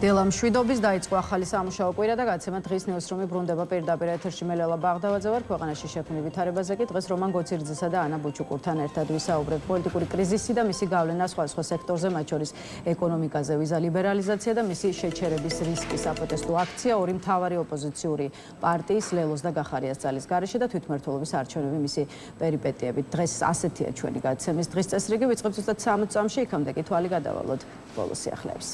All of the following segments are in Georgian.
დილამშვიდობის დაიწყო ახალი სამუშაო კვირა და გაცემა დღის ნიუსრუმი ბრუნდება პირდაპირ ეთერში. მე ლელა ბაღდავაძე ვარ. ქვეყანაში შექმნილ ვითარებაზე კი დღეს რომან გოცირძესა და ანა ბუჩუკურთან ერთად ვისაუბრებთ. პოლიტიკური კრიზისი და მისი გავლენა სხვადასხვა სექტორზე, მათ შორის ეკონომიკაზე, ვიზა ლიბერალიზაცია და მისი შეჩერების რისკი. საპროტესტო აქცია ორი მთავარი ოპოზიციური პარტიის ლელოს და გახარიას ძალის გარეშე და თვითმმართველობის არჩევნები მისი პერიპეტიებით. დღეს ასეთია ჩვენი გაცემის დღის წესრიგი. ვიწყებთ ზუსტად 60 წამში, იქამდე კი თვალი გადავალოთ ბოლოს სიახლეებს.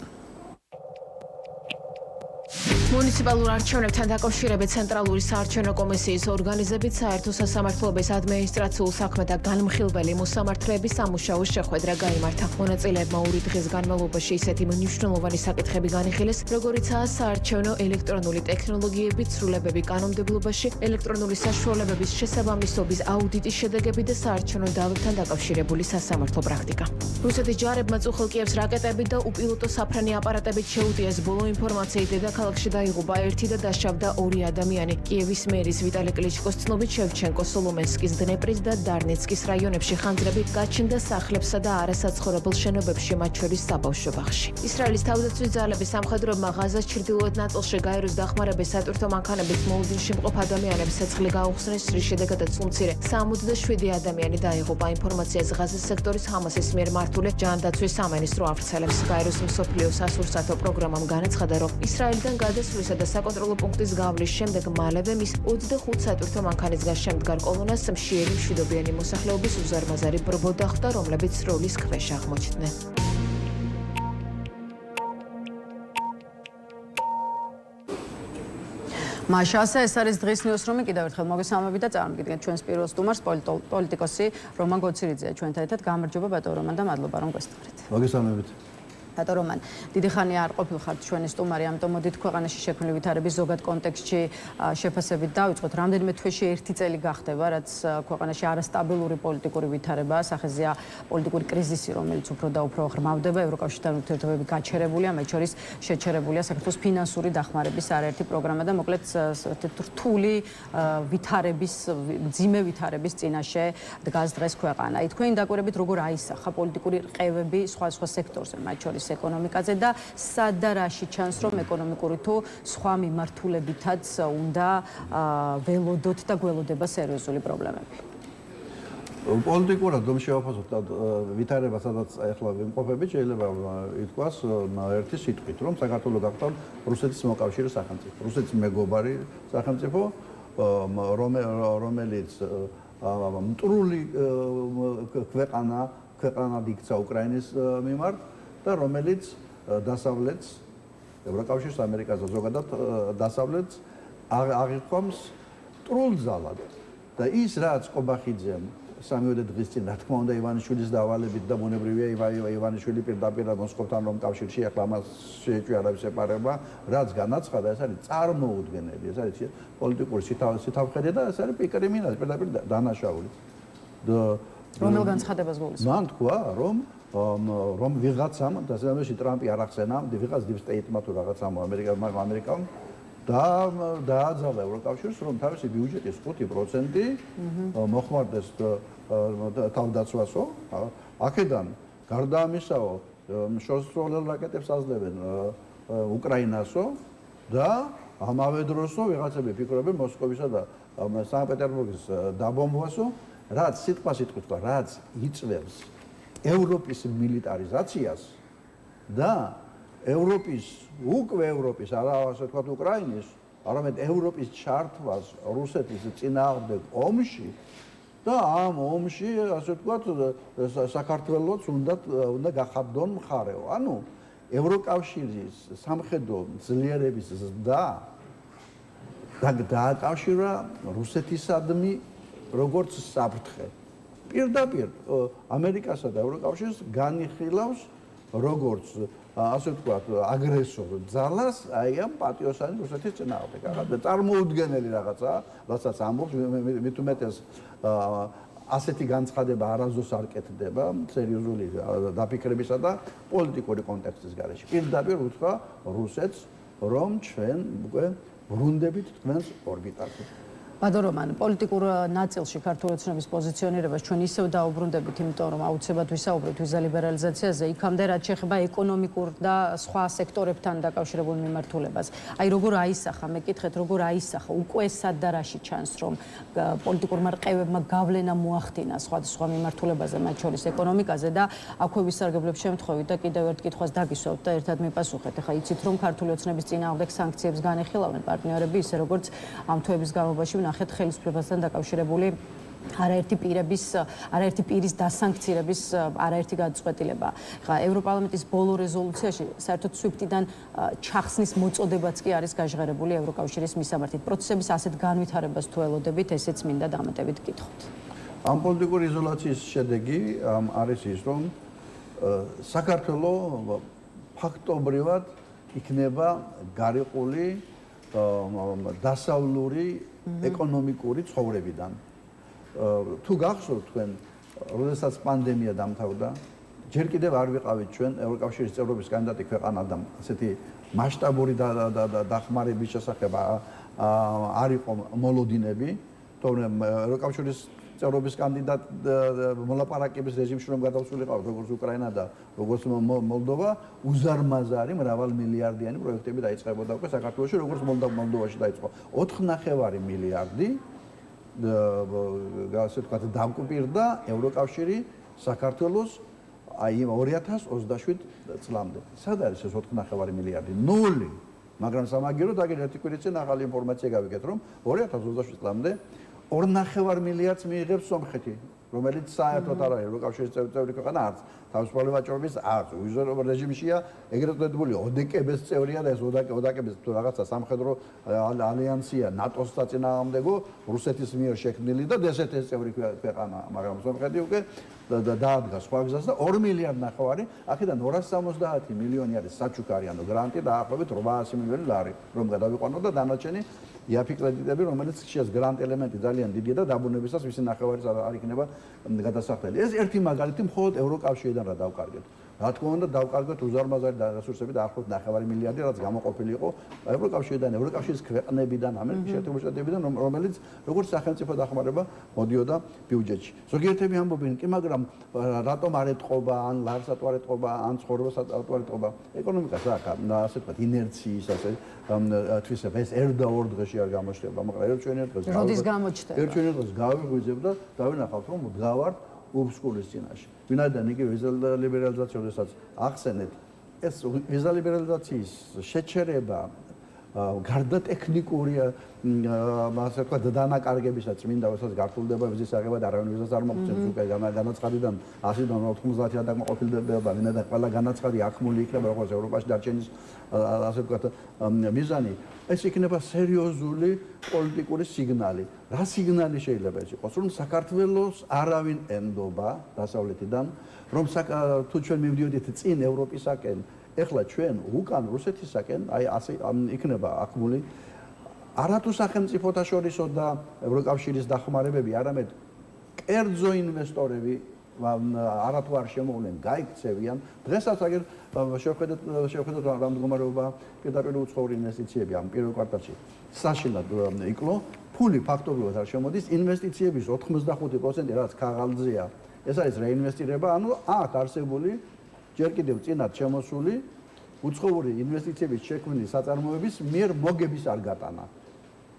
მუნიციპალურ არჩევნებთან დაკავშირებით ცენტრალური საარჩევნო კომისიის ორგანიზებით საერთო სასამართლოების ადმინისტრაციულ საქმეთა განმხილველი მოსამართლეების სამუშაო შეხვედრა გაიმართა. მონაწილეებმა ორი დღის განმავლობაში ისეთი მნიშვნელოვანი საკითხები განიხილეს, როგორიცაა საარჩევნო ელექტრონული ტექნოლოგიების ცვლილებები კანონმდებლობაში, ელექტრონული საშუალებების შესაბამისობის აუდიტის შედეგები და საარჩევნო დავალებთან დაკავშირებული სასამართლო პრაქტიკა. რუსეთის ჯარებმა წუხელ კიევს რაკეტებით და უპილოტო საფრენი აპარატებით შეუტიეს. ბოლო ინფორმაციით დედაქალაქში დაიღუპა ერთი და დასჯავდა ორი ადამიანი. კიევის მერის ვიტალი კლიჩკოს ცნობით შევჩენკო, სოლომენსკის, დნეპრის და დარნეცკის რაიონებში ხანძრები გაჩნდა სახლებსა და არასაცხოვრებელ შენობებში, მათ შორის საბავშვო ბაღში. ისრაელის თავდაცვის ძალების სამხედროებმა ღაზას ჩრდილოეთ ნაწილში გაეროს დახმარების სატვირთო მანქანებით მოუდინში მყოფ ადამიანებს ცეცხლი გაუხსნეს, რის შედეგადაც უმცირე 67 ადამიანი დაიღუპა. ინფორმაციას ღაზას სექტორის ჰამასის მიერ მართული ჯანდაცვის სამინისტრო ავრცელებს. გაეროს მსოფლიო სასურსათო პროგრამამ განაცხადა, რომ ისრაელიდან გადასვლისა და საკონტროლო პუნქტის გავლის შემდეგ მალევე მის 25 სატვირთო მანქანისგან შემდგარ კოლონას მშიერი მშვიდობიანი მოსახლეობის უზარმაზარი ბრბო დახვდა, რომლებიც როლის ქვეშ აღმოჩნდნენ. მაშასა, ეს არის დღის ნიუსრუმი. კიდევ ერთხელ მოგესალმებით და წარმოგიდგენთ ჩვენს პირველ სტუმარს, პოლიტიკოსი რომან გოცირძეა ჩვენთან ერთად. გამარჯობა ბატონო რომან და მადლობა რომ გვესტუმრეთ. მოგესალმებით. ბატონო რომან, დიდი ხანი არ ყოფილხართ ჩვენი სტუმარი, ამიტომ მოდით ქვეყანაში შექმნილი ვითარების ზოგად კონტექსტში შეფასებით დავიწყოთ. რამდენიმე თვეში ერთი წელი გახდება, რაც ქვეყანაში არასტაბილური პოლიტიკური ვითარებაა, სახეზეა პოლიტიკური კრიზისი, რომელიც უფრო და უფრო ღრმავდება. ევროკავშირთან ურთიერთობები გაჩერებულია, მათ შორის შეჩერებულია საქართველოს ფინანსური დახმარების არაერთი პროგრამა და მოკლედ რთული ვითარების, მძიმე ვითარების წინაშე დგას დღეს ქვეყანა. თქვენი დაკვირვებით როგორ აისახა პოლიტიკური რყევები სხვა სექტორზე, მათ შორის ეკონომიკაზე და სად და რაში ჩანს, რომ ეკონომიკური თუ სხვა მიმართულებითაც უნდა ველოდოთ და გველოდება სერიოზული პრობლემები. პოლიტიკურად რომ შევაფასოთ ვითარება, სადაც ახლა ვიმყოფებით, შეიძლება ითქვას ერთი სიტყვით, რომ საქართველოს გახდა რუსეთის მოკავშირე სახელმწიფო, რუსეთის მეგობარი სახელმწიფო, რომელიც მტრული ქვეყანად იქცა უკრაინის მიმართ და რომელიც დასავლეთს, ევროკავშირს, ამერიკას და ზოგადად დასავლეთს აღიქვამს ტრულძალად. და ის რაც ყობახიძემ სამივე დღის წინ, რა თქმა უნდა, ივანიშვილის დავალებით და ბუნებრივია ივანიშვილი პირდაპირ მოსკოვთან რომ კავშირში ახლა მას შეეჭვია არავის ეპარება, რაც განაცხადა, ეს არის წარმოუდგენელი, ეს არის პოლიტიკური სიტავხედი და ეს არის კრიმინალი, პირდაპირ დანაშაული. რომელ განცხადებას გულისხმობთ? მან თქვა, რომ ვიღაცამ და ზემოში ტრამპი არ ახსენა, ვიღაც deep state-მა თუ რაღაცამ ამერიკამ დააძალა ევროკავშირს, რომ თავისი ბიუჯეტის 5% მოხმარდეს თავდაცვასო. აქედან გარდა ამისაო, შორსროლელ რაკეტებს აძლევენ უკრაინასო და ამავე დროსო ვიღაცები ფიქრობენ მოსკოვისა და სანქტ-პეტერბურგის დაბომბვასო, რაც სიტყვით, რაც იწვევს ევროპის მილიტარიზაციას და უკვე ევროპის, არა ასე ვთქვათ უკრაინის, არამედ ევროპის ჩართვას რუსეთის წინააღმდეგ ომში და ამ ომში, ასე ვთქვათ, საქართველოს უნდა გახადონ მხარეო. ანუ ევროკავშირის სამხედრო ძლიერების ზრდა დააკავშირა რუსეთისადმი როგორც საფრთხე. პირდაპირ ამერიკასა და ევროკავშირს განიხილავს როგორც ასე ვთქვათ აგრესორ ძალას აი ამ პატიოსანი რუსეთის წინააღმდეგ. წარმოუდგენელი რაღაცაა, რასაც ამბობს, მით უმეტეს ასეთი განცხადება არასდროს არ კეთდება სერიოზული დაფიქრებისა და პოლიტიკური კონტექსტის გარეშე. პირდაპირ უთხრა რუსეთს, რომ ჩვენ უკვე ბრუნდებით თქვენს ორბიტაზე. ბატონ რომან, პოლიტიკურ ნაწილში ქართული ოცნების პოზიციონირებას ჩვენ ისევ დაუბრუნდებით, იმიტომ რომ აუცილებლად ვისაუბრებთ ვიზა ლიბერალიზაციაზე, იქამდე რაც შეეხება ეკონომიკურ და სხვა სექტორებთან დაკავშირებულ მიმართულებას. აი როგორ აისახა, მეკითხეთ, როგორ აისახა, უკვე სად და რაში ჩანს, რომ პოლიტიკურმა რყევებმა გავლენა მოახდინა სხვადასხვა მიმართულებაზე, მათ შორის ეკონომიკაზე და აქვე ვისარგებლებ შემთხვევით და კიდევ ერთ კითხვას დაგისვავთ და ერთად მიპასუხეთ. ახლა იცით, რომ ქართული ოცნების წინააღმდეგ სანქციებს განეხილავენ პარტნიორები, ისე როგორც ამ თვეების განმავლობაში ვნახეთ ხელისუფლებასთან დაკავშირებული არაერთი პირის დასანქცირების არაერთი გადაწყვეტილება. ხა ევროპარლამენტის ბოლო რეზოლუციაში საერთოდ SWIFT-დან ჩახსნის მოწოდებაც კი არის გაჟღერებული ევროკავშირის მისამართით. პროცესების ასეთ განვითარებას თუ ელოდებით, ესეც მინდა დამატებით გითხოთ. ამ პოლიტიკური იზოლაციის შედეგი არის ის, რომ საქართველო ფაქტობრივად იქნება გარიყული დასავლური ეკონომიკური ცხოვრებიდან. თუ გახსოვთ თქვენ, როდესაც პანდემია დამთავრდა, ჯერ კიდევ არ ვიყავით ჩვენ ევროკავშირის წევრობის კანდიდატი ქვეყანა და ასეთი მასშტაბური დახმარების შესახებ არ იყო მოლოდინები, თორემ ევროკავშირის წევრობის კანდიდატ მოლაპარაკების რეჟიმში რომ გადავსულიყავთ, როგორც უკრაინა და როგორც მოლდოვა, უზარმაზარი მრავალმილიარდიანი პროექტები დაიწყებოდა უკვე საქართველოში, როგორც მოლდოვაში დაიწყო. 4.5 მილიარდი ასე ვთქვათ, დამკვირდა ევროკავშირი საქართველოს აი 2027 წლამდე. სად არის ეს 4.5 მილიარდი? ნული. მაგრამ სამაგიეროდ აგერ ერთი კვირის წინ ახალი ინფორმაცია გავიგეთ, რომ 2027 წლამდე 2.5 მილიარდს მიიღებს სომხეთი, რომელიც საერთოდ არ არის ევროკავშირის წევრი ქვეყანა არც, თავისუფალი ვაჭრობის არც, უიზრო რეჟიმშია, ეგრეთ წოდებული ოდეკების წევრია და ეს ოდაკების თუ რაღაცა სამხედრო ალიანსია ნატოს საწინააღმდეგო რუსეთის მიერ შექმნილი და DST-ის წევრი ქვეყანა, მაგრამ სომხეთი უკვე დაადგა სხვა გზას და 2 მილიარდ ნახევარი, აქედან 270 მილიონი არის საჩუქარიანო გრანტი და დაახლოებით 800 მილიონი ლარი, რომ გადავიყვანო და დანარჩენი IAFI კრედიტები, რომელიც ხშირად გრანტ ელემენტი ძალიან დიდია და დაბრუნებისას მისი ნახევარიც არ იქნება გადასახდელი. ეს ერთი მაგალითი მხოლოდ ევროკავშირიდან რა დავკარგეთ. რა თქმა უნდა, დავკარგეთ უზარმაზარი რესურსები დაახლოებით 9 მილიარდი, რაც გამოყოფილი იყო ევროკავშირიდან, ევროკავშირის ქვეყნებიდან, ამერიკის შეერთებული შტატებიდან, რომელიც როგორც სახელმწიფო დახმარება მოდიოდა ბიუჯეტში. ზოგიერთები ამბობენ, კი, მაგრამ რატომ არ ეთყობა, ან ლარსად არ ეთყობა, ან ცხოვრებას არ ეთყობა. ეკონომიკას ასე ვთქვათ, ინერციის ასე თვისება ეს ერთ და ორ დღეში არ გამოჩნდება, მაგრამ ერთ ჩვენ ერთ დღეს როდის გამოჩნდება? ერთ ჩვენ ერთ დღეს გავიღვიძებ და დავინახავთ, რომ მდგავართ უბსკულის წინაშე. ვინაიდან იგი ვიზა ლიბერალიზაცია, როდესაც ახსენეთ, ეს ვიზა ლიბერალიზაციის შეჩერება გარდა ტექნიკური ასე ვთქვათ დანაკარგებისა წმინდა რასაც გართულდება ვიზის აღება და არავინ ვიზას არ მოგწევს უკვე განაცხადიდან 100-დან 90-ად დაკმაყოფილდება, ვინაიდან ყველა განაცხადი ახმული იქნება როგორც ევროპაში დარჩენის ასე ვთქვათ მიზანი, ეს იქნება სერიოზული პოლიტიკური სიგნალი. რა სიგნალი შეიძლება ეს იყოს? რომ საქართველოს არავინ ენდობა დასავლეთიდან, რომ თუ ჩვენ მივდიოდით წინ ევროპისაკენ, ეხლა ჩვენ უკან რუსეთისაკენ, აი ასე იქნება ახმული არათუ სახელმწიფოთა შორისო და ევროკავშირის დახმარებები, არამედ კერძო ინვესტორები არათუ არ შემოვლენ, გაიქცევიან. დღესაც აგერ შევხედოთ რა მდგომარეობა პირდაპირ უცხოური ინვესტიციები ამ პირველ კვარტალში. საშინლად იკლო, ფული ფაქტობრივად არ შემოდის, ინვესტიციების 85%, რაც ქაღალდზეა, ეს არის რეინვესტირება, ანუ აქ არსებული ჯერ კიდევ წინათ შემოსული უცხოური ინვესტიციების შექმნის საწარმოების მიერ მოგების არ გატანა.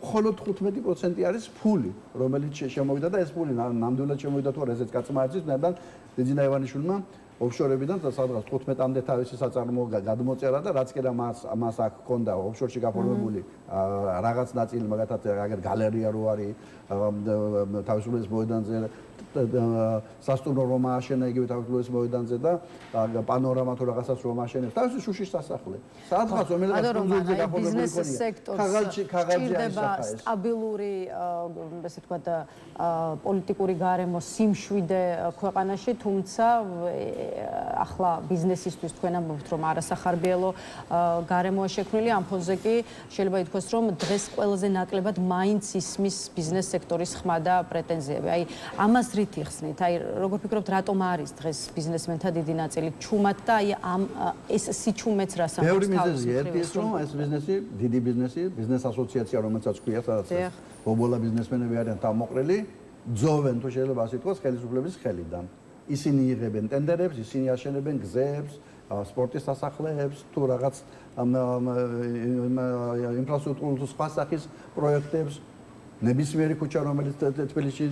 მხოლოდ 15% არის ფული, რომელიც შემოვიდა და ეს ფული ნამდვილად შემოვიდა თუ არა, ესეც კაცმაეცის, მაგრამ დეძინა ივანიშვილმა ოფშორებიდან სადღაც 15-მდე თავისი საწარმოო გადმოწერა და რაც კი და მას აქ ჰქონდა ოფშორში გაფორმებული რაღაც ნაწილი, მაგათაც აგერ გალერეა რო არის თავისუფლების მოედანზე სასტუმრო რომ ააშენა იგივე თავისუფლების მოედანზე და პანორამა თუ რაღაცას რომ ააშენებს თავისი შუშის სასახლე. სადღაც რომელიღაც კონძულზე გაფორმებული ქაღალდში ჭირდება სტაბილური ესე ვთქვათ პოლიტიკური გარემო სიმშვიდე ქვეყანაში, თუმცა ახლა ბიზნესისთვის თქვენ ამბობთ, რომ არასახარბიელო გარემოა შექმნილი, ამ ფონზე კი შეიძლება ითქვას, რომ დღეს ყველაზე ნაკლებად მაინც ისმის ბიზნეს სექტორის ხმა და პრეტენზიები. აი, ამას რით იხსნით? აი, როგორ ფიქრობთ, რატომ არის დღეს ბიზნესმენთა დიდი ნაწილი ჩუმად და აი ამ ეს სიჩუმეც რას ამბობს? ბევრი მიზეზია. ერთი ის, რომ ეს ბიზნესი, დიდი ბიზნესი, ბიზნეს ასოციაცია, რომელსაც ქვია, სადაც ბობოლა ბიზნესმენები არიან თავმოყრილი, ძოვენ თუ შეიძლება ასე ითქვას, ხელისუფლების ხელიდან. ისინი იღებენ ტენდერებს, ისინი აშენებენ გზებს, სპორტის სასახლეებს, თუ რაღაც ინფრასტრუქტურის სხვა სახის პროექტებს. ნებისმიერი ქუჩა, რომელიც თბილისში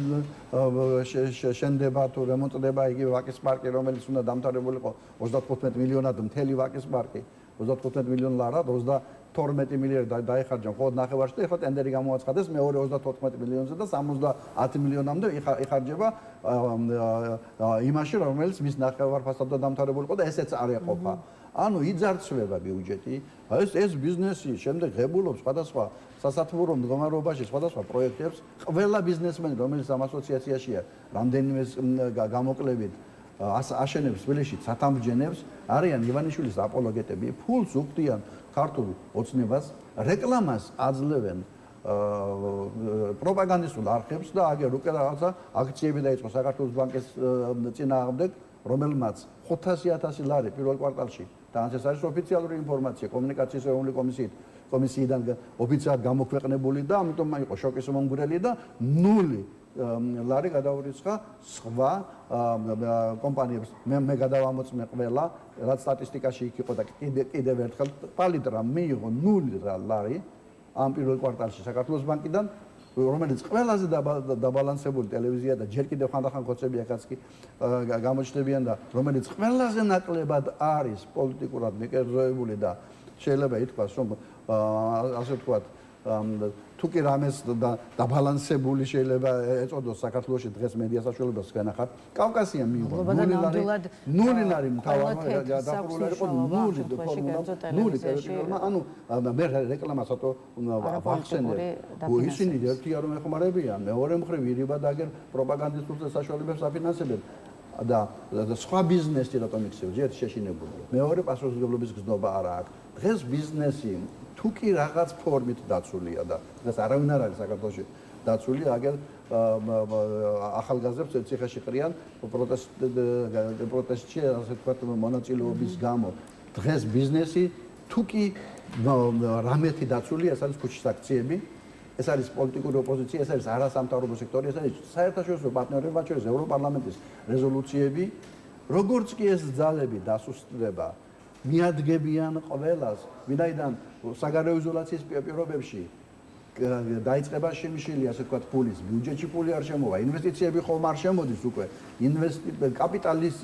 შენდება თუ რემონტდება, იგივე ვაკის პარკი, რომელიც უნდა დამთავრებულიყო 35 მილიონად, მთელი ვაკის პარკი 35 მილიონ ლარად 22 მილიარდი დაიხარჯა მხოლოდ ნახევარში და ეხლა ტენდერი გამოაცხადეს მეორე 34 მილიონზე და 70 მილიონამდე იხარჯება იმაში, რომელიც მის ნახევარფასად დამთავრებულიყო და ესეც არ ეყოფა. ანუ იძარცვება ბიუჯეტი, ეს ბიზნესი შემდეგ ღებულობს სხვადასხვა სასათბურო მდგომარეობაში სხვადასხვა პროექტებს. ყველა ბიზნესმენი, რომელიც ამ ასოციაციაშია, რამდენიმე გამოკლებით აშენებს თბილისში ცათამბჯენებს, არიან ივანიშვილის აპოლოგეტები, ფულს უხდიან ქართულ ოცნებას, რეკლამას აძლევენ პროპაგანდისტულ არხებს და აგერ უკვე რაღაცა აქციები დაიწყო საქართველოს ბანკის წინააღმდეგ, რომელმაც 500,000 ლარი პირველ კვარტალში და ეს არის ოფიციალური ინფორმაცია კომუნიკაციის ეროვნული კომისიიდან ოფიციალურად გამოქვეყნებული და ამიტომ იყო შოკის მომგვრელი და 0 ლარი გადაურიცხა სხვა კომპანიებს. მე გადავამოწმე ყველა, რაც სტატისტიკაში იქ იყო და კიდევ ერთხელ პალიტრა მიიღო 0 ლარი ამ პირველ კვარტალში საქართველოს ბანკიდან, რომელიც ყველაზე დაბალანსებული ტელევიზია და ჯერ კიდევ ხანდახან ხოცები ახაც კი გამოჩნდებიან და რომელიც ყველაზე ნაკლებად არის პოლიტიკურად მიკერძოებული და შეიძლება ითქვას, რომ ასე ვთქვათ, თუ კი რამეს დაბალანსებული შეიძლება ეწოდოს საქართველოში დღეს მედია საშუალებას განახართ, კავკასია მიიღო 0 ლარი მთავარი გადახურული იყო 0 ტელევიზორმა, ანუ მე რეკლამასათო ვახსენებ, ისინი ერთია რომ ეხმარებიან, მეორე მხრივ ირიბად აგერ პროპაგანდისტულ საშუალებებს აფინანსებენ და სხვა ბიზნესი რატომ იქცევს, ერთ შეშინებულია. მეორე პასუხისმგებლობის გზნობა არა აქვს. დღეს ბიზნესი თუ კი რაღაც ფორმით დაცულია და დღეს არავინ არ არის საქართველოში დაცული, აგერ ახალგაზრდებს ციხეში ყრიან პროტესტში, ასე ვთქვათ, მონაწილეობის გამო. დღეს ბიზნესი თუ კი რამეთი დაცულია, ეს არის ქუჩის აქციები, ეს არის პოლიტიკური ოპოზიცია, ეს არის არასამთავრობო სექტორი, ეს არის საერთაშორისო პარტნიორები, მათ შორის ევროპარლამენტის რეზოლუციები, როგორც კი ეს ძალები დასუსტდება, მიადგებიან ყველას, ვინაიდან საგარეო იზოლაციის პირობებში დაიწყება შემიშლილი, ასე ვთქვათ, ფულის, ბიუჯეტში ფული არ შემოვა, ინვესტიციები ხომ არ შემოდის უკვე, კაპიტალის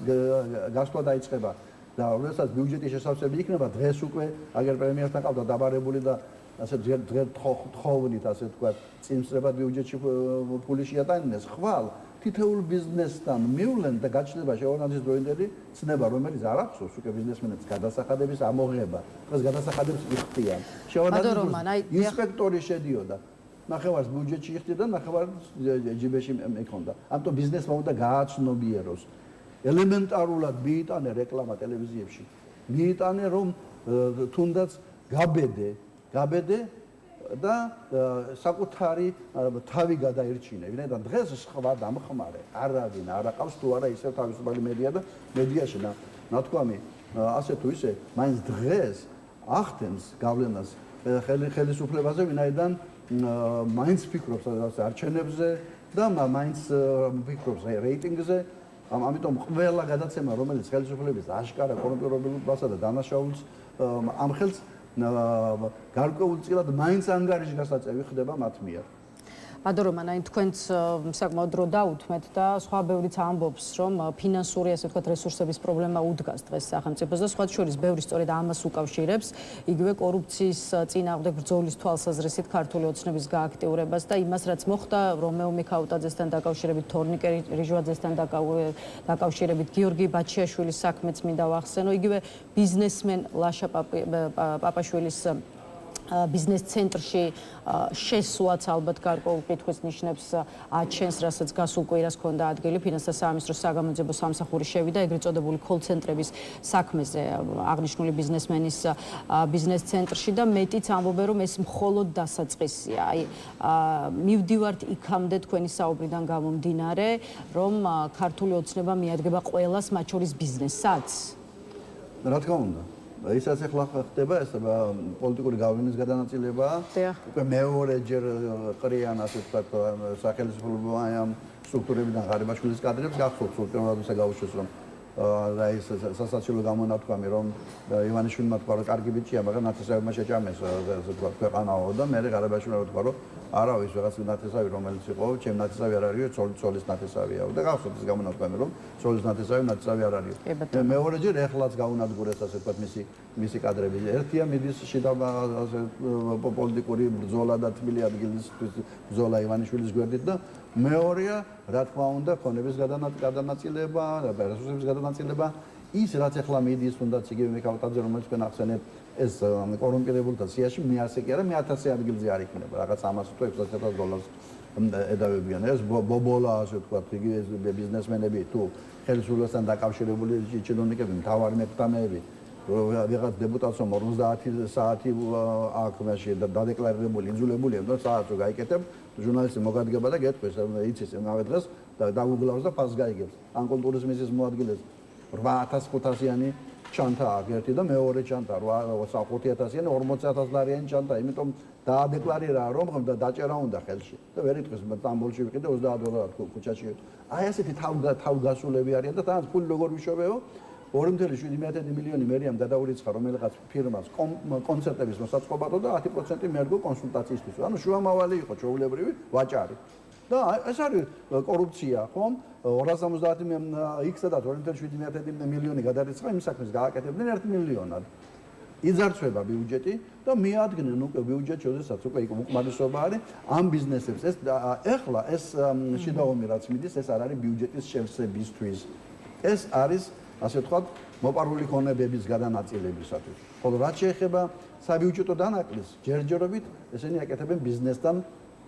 გასვლა დაიწყება და როდესაც ბიუჯეტის შესავსები იქნება, დღეს უკვე აგერ პრემიერთან ყავდა დაბარებული და ასე დღეს თხოვნით, ასე ვთქვათ, წინსწრებად ბიუჯეტში ფული შეატანინეს, ხვალ თითოეულ ბიზნესთან მივლენ და გაჩნდება შეურაცხმის დროინდელი ცნება, რომელიც არ ახსოვს უკვე ბიზნესმენებს გადასახადების ამოღება. დღეს გადასახადებს იხდიან. შეურაცხმის ინსპექტორი შედიოდა. ნახევარს ბიუჯეტში იხდიდა, ნახევარს ჯიბეში მეკონდა. ამიტომ ბიზნესმა უნდა გააცნობიეროს. ელემენტარულად მიიტანე რეკლამა ტელევიზიებში. მიიტანე რომ თუნდაც გაბედე და საკუთარი თავი გადაერჩინე. ვინაიდან დღეს სხვა დამხმარე არავინ არ აყავს თუ არა ისევ თავისუფალი მედია და მედიაში ნათქვამი ასე თუ ისე მაინც დღეს ახდენს გავლენას ხელისუფლებაზე, ვინაიდან მაინც ფიქრობს არჩევნებზე და მაინც ფიქრობს რეიტინგზე. ამიტომ ყველა გადაცემა, რომელიც ხელისუფლების აშკარა კორუმპირებულობასა და დანაშაულს ამ ხელს გარკვეულწილად მაინც ანგარიში გასაწევი ხდება მათ მიერ. ბადორომან, აი თქვენც საკმაოდ დრო დაუთმეთ და სხვა ბევრიც ამბობს, რომ ფინანსური, ასე ვთქვათ, რესურსების პრობლემა უდგას დღეს სახელმწიფოს და სხვა შორის ბევრი სწორედ ამას უკავშირებს, იგივე კორუფციის წინააღმდეგ ბრძოლის თვალსაზრისით ქართული ოცნების გააქტიურებას და იმას, რაც მოხდა რომეო მიქაუტაძესთან დაკავშირებით, თორნიკე რიჟვაძესთან დაკავშირებით, გიორგი ბაჩიაშვილის საქმეც მინდა ვახსენო, იგივე ბიზნესმენ ლაშა პაპაშვილის ბიზნეს ცენტრში შესვლაც ალბათ გარკვეულ კითხვის ნიშნებს აჩენს, რასაც გასულ კვირას ჰქონდა ადგილი ფინანსთა სამინისტროს საგამოძიებო სამსახური შევიდა ეგრეთ წოდებული კოლ-ცენტრების საქმეზე აღნიშნული ბიზნესმენის ბიზნეს ცენტრში და მეტიც ამბობენ, რომ ეს მხოლოდ დასაწყისია. აი მივდივართ იქამდე თქვენი საუბრიდან გამომდინარე, რომ ქართული ოცნება მიადგება ყველას, მათ შორის ბიზნესსაც. რა თქმა უნდა. ისაც ახლა ხდება ეს პოლიტიკური გავლენის გადანაწილება. უკვე მეორეჯერ ყრიან ასე ვთქვათ სახელმწიფო ამ სტრუქტურებიდან ღარიბაშვილის კადრებს გახსოვს უბრალოდ ისე გაუშვეს რომ რა ის სასაცილო გამონათქვამი რომ ივანიშვილმა თქვა რომ კარგი ბიჭია მაგრამ ნათესავებმა შეჭამეს ასე ვთქვათ ქვეყანაო და მე ღარიბაშვილმა თქვა რომ არავის ვიღაც ნათესავი რომელიც იყო ჩემ ნათესავი არ არისო ცოლის ნათესავია და გახსოვს ეს გამონათქვამი რომ ცოლის ნათესავი არ არისო მეორეჯერ ეხლაც გაუნადგურეს ასე ვთქვათ მისი კადრები ერთია მიდის შიდა ასე პოლიტიკური ბრძოლა და თბილი ადგილისთვის ბრძოლა ივანიშვილის გვერდით და მეორეა რა თქმა უნდა ქონების გადანაწილება და რესურსების გადანაწილება ის რაც ახლა მიდის თუნდაც იგივე მიქავტაძე რომელიც თქვენ ახსენეთ ეს კორუმპირებულთა სიაში მე ასე კი არა მე 1000 ადგილზე არ იქნება რაღაც 100 თუ 600 დოლარს ედავებიან ეს ბობოლა ასე ვთქვათ იგივე ბიზნესმენები თუ ხელისუფლებასთან დაკავშირებული ჩინოვნიკები მთავარი მეფტამეები ვიღაც დეპუტატს 50 საათი აქვს მაშინ და დადეკლარირებული იძულებულია და საათს გაიკეთებ ჟურნალისტი მოგადგება და გეტყვის იცის იმავე დღეს და დაგუგლავს და ფასს გაიგებს ან კულტურის მიზნის მოადგილეს 8500-იანი ჩანთა აქვს ერთი და მეორე ჩანთა 5000-იანი 40000 ლარიანი ჩანთა იმიტომ დაადეკლარირა რომ დაჭერა უნდა ხელში და ვერ იტყვის სტამბოლში ვიყიდე 30 დოლარად ქუჩაში აი ასეთი თავგასულები არიან და თან ფული როგორ ვიშოვეო 2.7 მილიონი მერიამ გადაურიცხა რომელიღაც ფირმას კონცერტების მოსაწყობად და 10% მერგო კონსულტაციისთვის. ანუ შუამავალი იყო ჩვეულებრივი ვაჭარი. და ეს არის კორუფცია, ხომ? 270 X-ად 2.7 მილიონი გადარიცხა იმ საქმეს გააკეთებდნენ 1 მილიონად. იძარცვება ბიუჯეტი და მიადგნენ უკვე ბიუჯეტში, შესაძაც უკვე უკმარისობა არის ამ ბიზნესებს. ეს ეხლა ეს შიდაომი რაც მიდის, ეს არ არის ბიუჯეტის შევსებისთვის. ეს არის ასე ვთქვათ, მოპარული ქონებების გადანაწილებისათვის. ხოლო რაც შეეხება საბიუჯეტო დანაკლისს, ჯერჯერობით ესენი აკეთებენ ბიზნესთან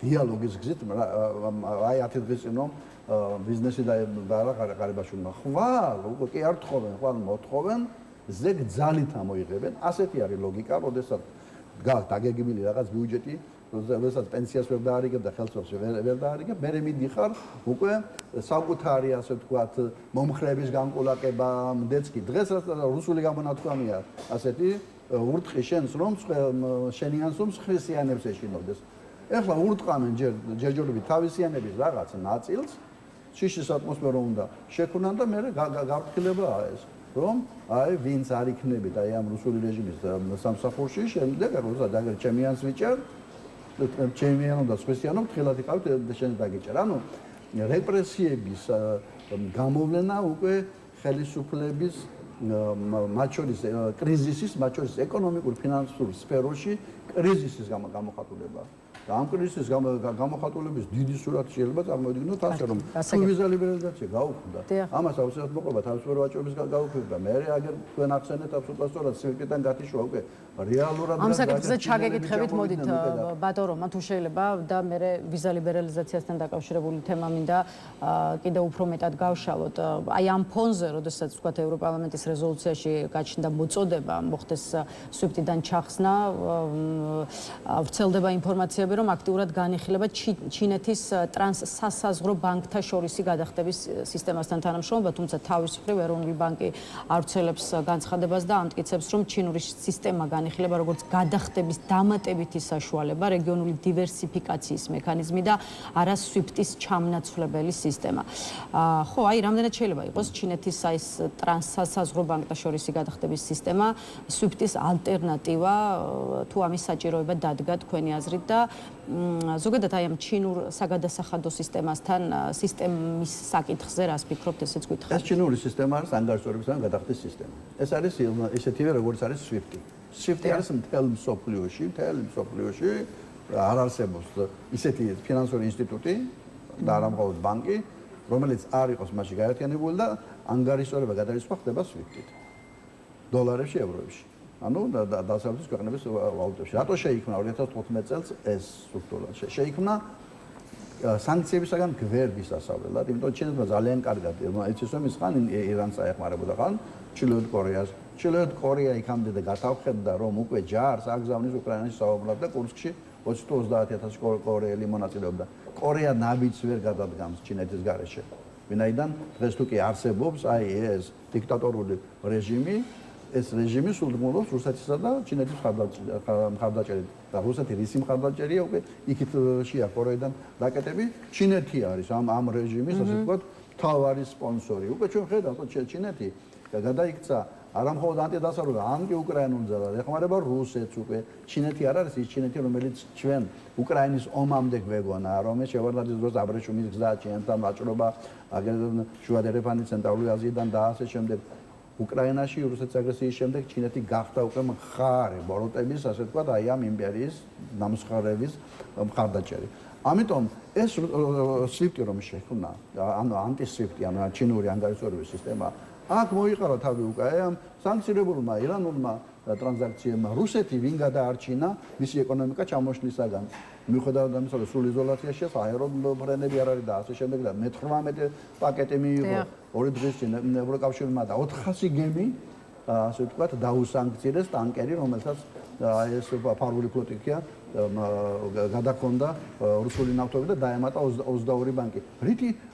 დიალოგის გზით, აი 10 დღის წინ რომ ბიზნესი და ღარიბაშვილმა ხვალ უკვე კი არ თხოვენ, ხვალ მოთხოვენ, ზეგ ძალით ამოიღებენ. ასეთი არის ლოგიკა, როდესაც დაგეგმილი რაღაც ბიუჯეტი როდესაც პენსიას ვერ დაარიგებ და ხელსაწყოებს ვერ დაარიგებ, მე მიდიხარ უკვე საკუთარი ასე ვთქვათ მომხრეების განკულაკებამდეც კი დღეს რუსული გამონათქვამია ასეთი ურტყი შენს რომ შენიანს რომ ხრესიანებს ეშინოდეს. ეხლა ურტყამენ ჯერჯერობით თავისიანების რაღაც ნაწილს შიშის ატმოსფერო უნდა შექმნან და მე გაფრთხილებაა ეს რომ აი ვინც არ იქნებით აი ამ რუსული რეჟიმის სამსახურში შემდეგ როცა დაგერ ჩემიანს ვიჭერ ჩემიან და სპეციალურ თილად იყავთ შენ დაგიჭერ. ანუ რეპრესიების გამოვლენა უკვე ხელისუფლების მათ შორის კრიზისის, მათ შორის ეკონომიკურ ფინანსურ სფეროში კრიზისის გამოხატულება. და ამ კრიზისის გამოხატულების დიდი სურათი შეიძლება წარმოიდგინოთ ასე რომ თუ ვიზა ლიბერალიზაცია გაუქმდა. ამას აუცილებლად მოყვება თავისუფლად ვაჭრობის გაუქმება. მე აგერ თქვენ ახსენეთ აბსოლუტურად სწორად სივრციდან გათიშვა უკვე რეალურად ამ საკითხზე ჩაგეკითხებით მოდით ბატონ რომან თუ შეიძლება და მე ვიზა ლიბერალიზაციასთან დაკავშირებული თემა მინდა კიდევ უფრო მეტად გავშალოთ. აი ამ ფონზე, როდესაც ვთქვათ ევროპარლამენტის რეზოლუციაში გაჩნდა მოწოდება მოხდეს SWIFT-დან ჩახსნა, ვრცელდება ინფორმაციები რომ აქტიურად განიხილება ჩინეთის ტრანსსასაზღვრო ბანკთა შორისი გადახდების სისტემასთან თანამშრომლობა, თუმცა თავისუფლად ეროვნული ბანკი არ ვრცელებს განცხადებას და ამტკიცებს, რომ ჩინური სისტემა განიხილება როგორც გადახდების დამატებითი საშუალება, რეგიონული დივერსიფიკაციის მექანიზმი და არა SWIFT-ის ჩამნაცვლებელი სისტემა. ხო, აი რამდენად შეიძლება იყოს ჩინეთის აი ტრანსსასაზღვრო ბანკთა შორისი გადახდების სისტემა SWIFT-ის ალტერნატივა თუ ამის საჭიროება დადგა თქვენი აზრით და ზოგადად აი ამ ჩინურ საგადასახადო სისტემასთან სისტემის საკითხზე რას ფიქრობთ ესეც გითხრათ? ეს ჩინური სისტემა არის ანგარიშორებისგან გადახდის სისტემა. ეს არის ისეთივე როგორც არის SWIFT. SWIFT არის მთელ მსოფლიოში არ არსებობს ისეთი ფინანსური ინსტიტუტი და არა მხოლოდ ბანკი, რომელიც არ იყოს მასში გაერთიანებული და ანგარიშორება გადარისხვა ხდება SWIFT-ით. დოლარებში, ევროებში. ანუ დასავლეთის ქვეყნების ვალუტებში. რატო შეიქმნა 2015 წელს ეს სტრუქტურა? შეიქმნა სანქციებისაგან გვერდის დასავლელად, იმიტომ ჩინეთმა ძალიან კარგად იცის რომ ის ხან ირანს აეხმარებოდა, ხან ჩრდილოეთ კორეას. ჩრდილოეთ კორეა იქამდე და გათავხედდა რომ უკვე ჯარს აგზავნის უკრაინაში საუბრად და კურსკში 20-30,000 კორეელი მონაწილეობდა. კორეა ნაბიჯს ვერ გადადგამს ჩინეთის გარეშე. ვინაიდან დღეს თუ კი არსებობს აი ეს დიქტატორული რეჟიმი, ეს რეჟიმი სულდგმულობს რუსეთისა და ჩინეთის მხარდაჭერით. და რუსეთი რისი მხარდაჭერია უკვე იქით შეა კორეიდან რაკეტები, ჩინეთი არის ამ რეჟიმის ასე ვთქვათ მთავარი სპონსორი. უკვე ჩვენ ხედავთ რომ ჩინეთი გადაიქცა არა მხოლოდ ანტიდასავლურ, ანტიუკრაინულ ძალად, ეხმარება რუსეთს უკვე. ჩინეთი არ არის ის ჩინეთი, რომელიც ჩვენ უკრაინის ომამდე გვეგონა, რომელიც შევარდნაძის დროს აბრეშუმის გზა, ჩვენთან ვაჭრობა, აგერ შუა დერეფანი ცენტრალური აზიიდან და ასე შემდეგ. უკრაინაში რუსეთის აგრესიის შემდეგ ჩინეთი გახდა უკვე მხარე ბოროტების, ასე ვთქვათ, აი ამ იმპერიის ნამსხვრევების მხარდაჭერი. ამიტომ ეს სვიფტი რომ შექმნა, ანუ ანტისვიფტი, ანუ ჩინური ანგარიშვალების სისტემა, აქ მოიყარა თავი უკვე ამ სანქცირებულმა ირანულმა ტრანზაქციებმა რუსეთი ვინ გადაარჩინა მისი ეკონომიკა ჩამოშლისაგან. მიუხედავად ამისა, რომ სრულ იზოლაციაში აეროფრენები არ არის და ასე შემდეგ და მე-18 პაკეტი მიიღო ორი დღის წინ ევროკავშირმა და 400 გემი ასე ვთქვათ დაუსანქცირეს ტანკერი, რომელსაც ეს ფარული ფლოტიკია გადაქონდა რუსული ნავთობი და დაემატა 22 ბანკი.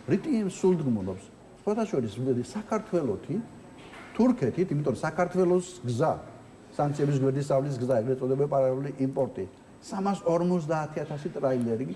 რითი სულდგმულობს? ფოტოშორის საქართველოთი თურქეთით, იმიტომ რომ საქართველოს გზა სანქციების გვერდისავლის გზა, ეგრეთ წოდებული პარალელური იმპორტი 350,000 ტრაილერი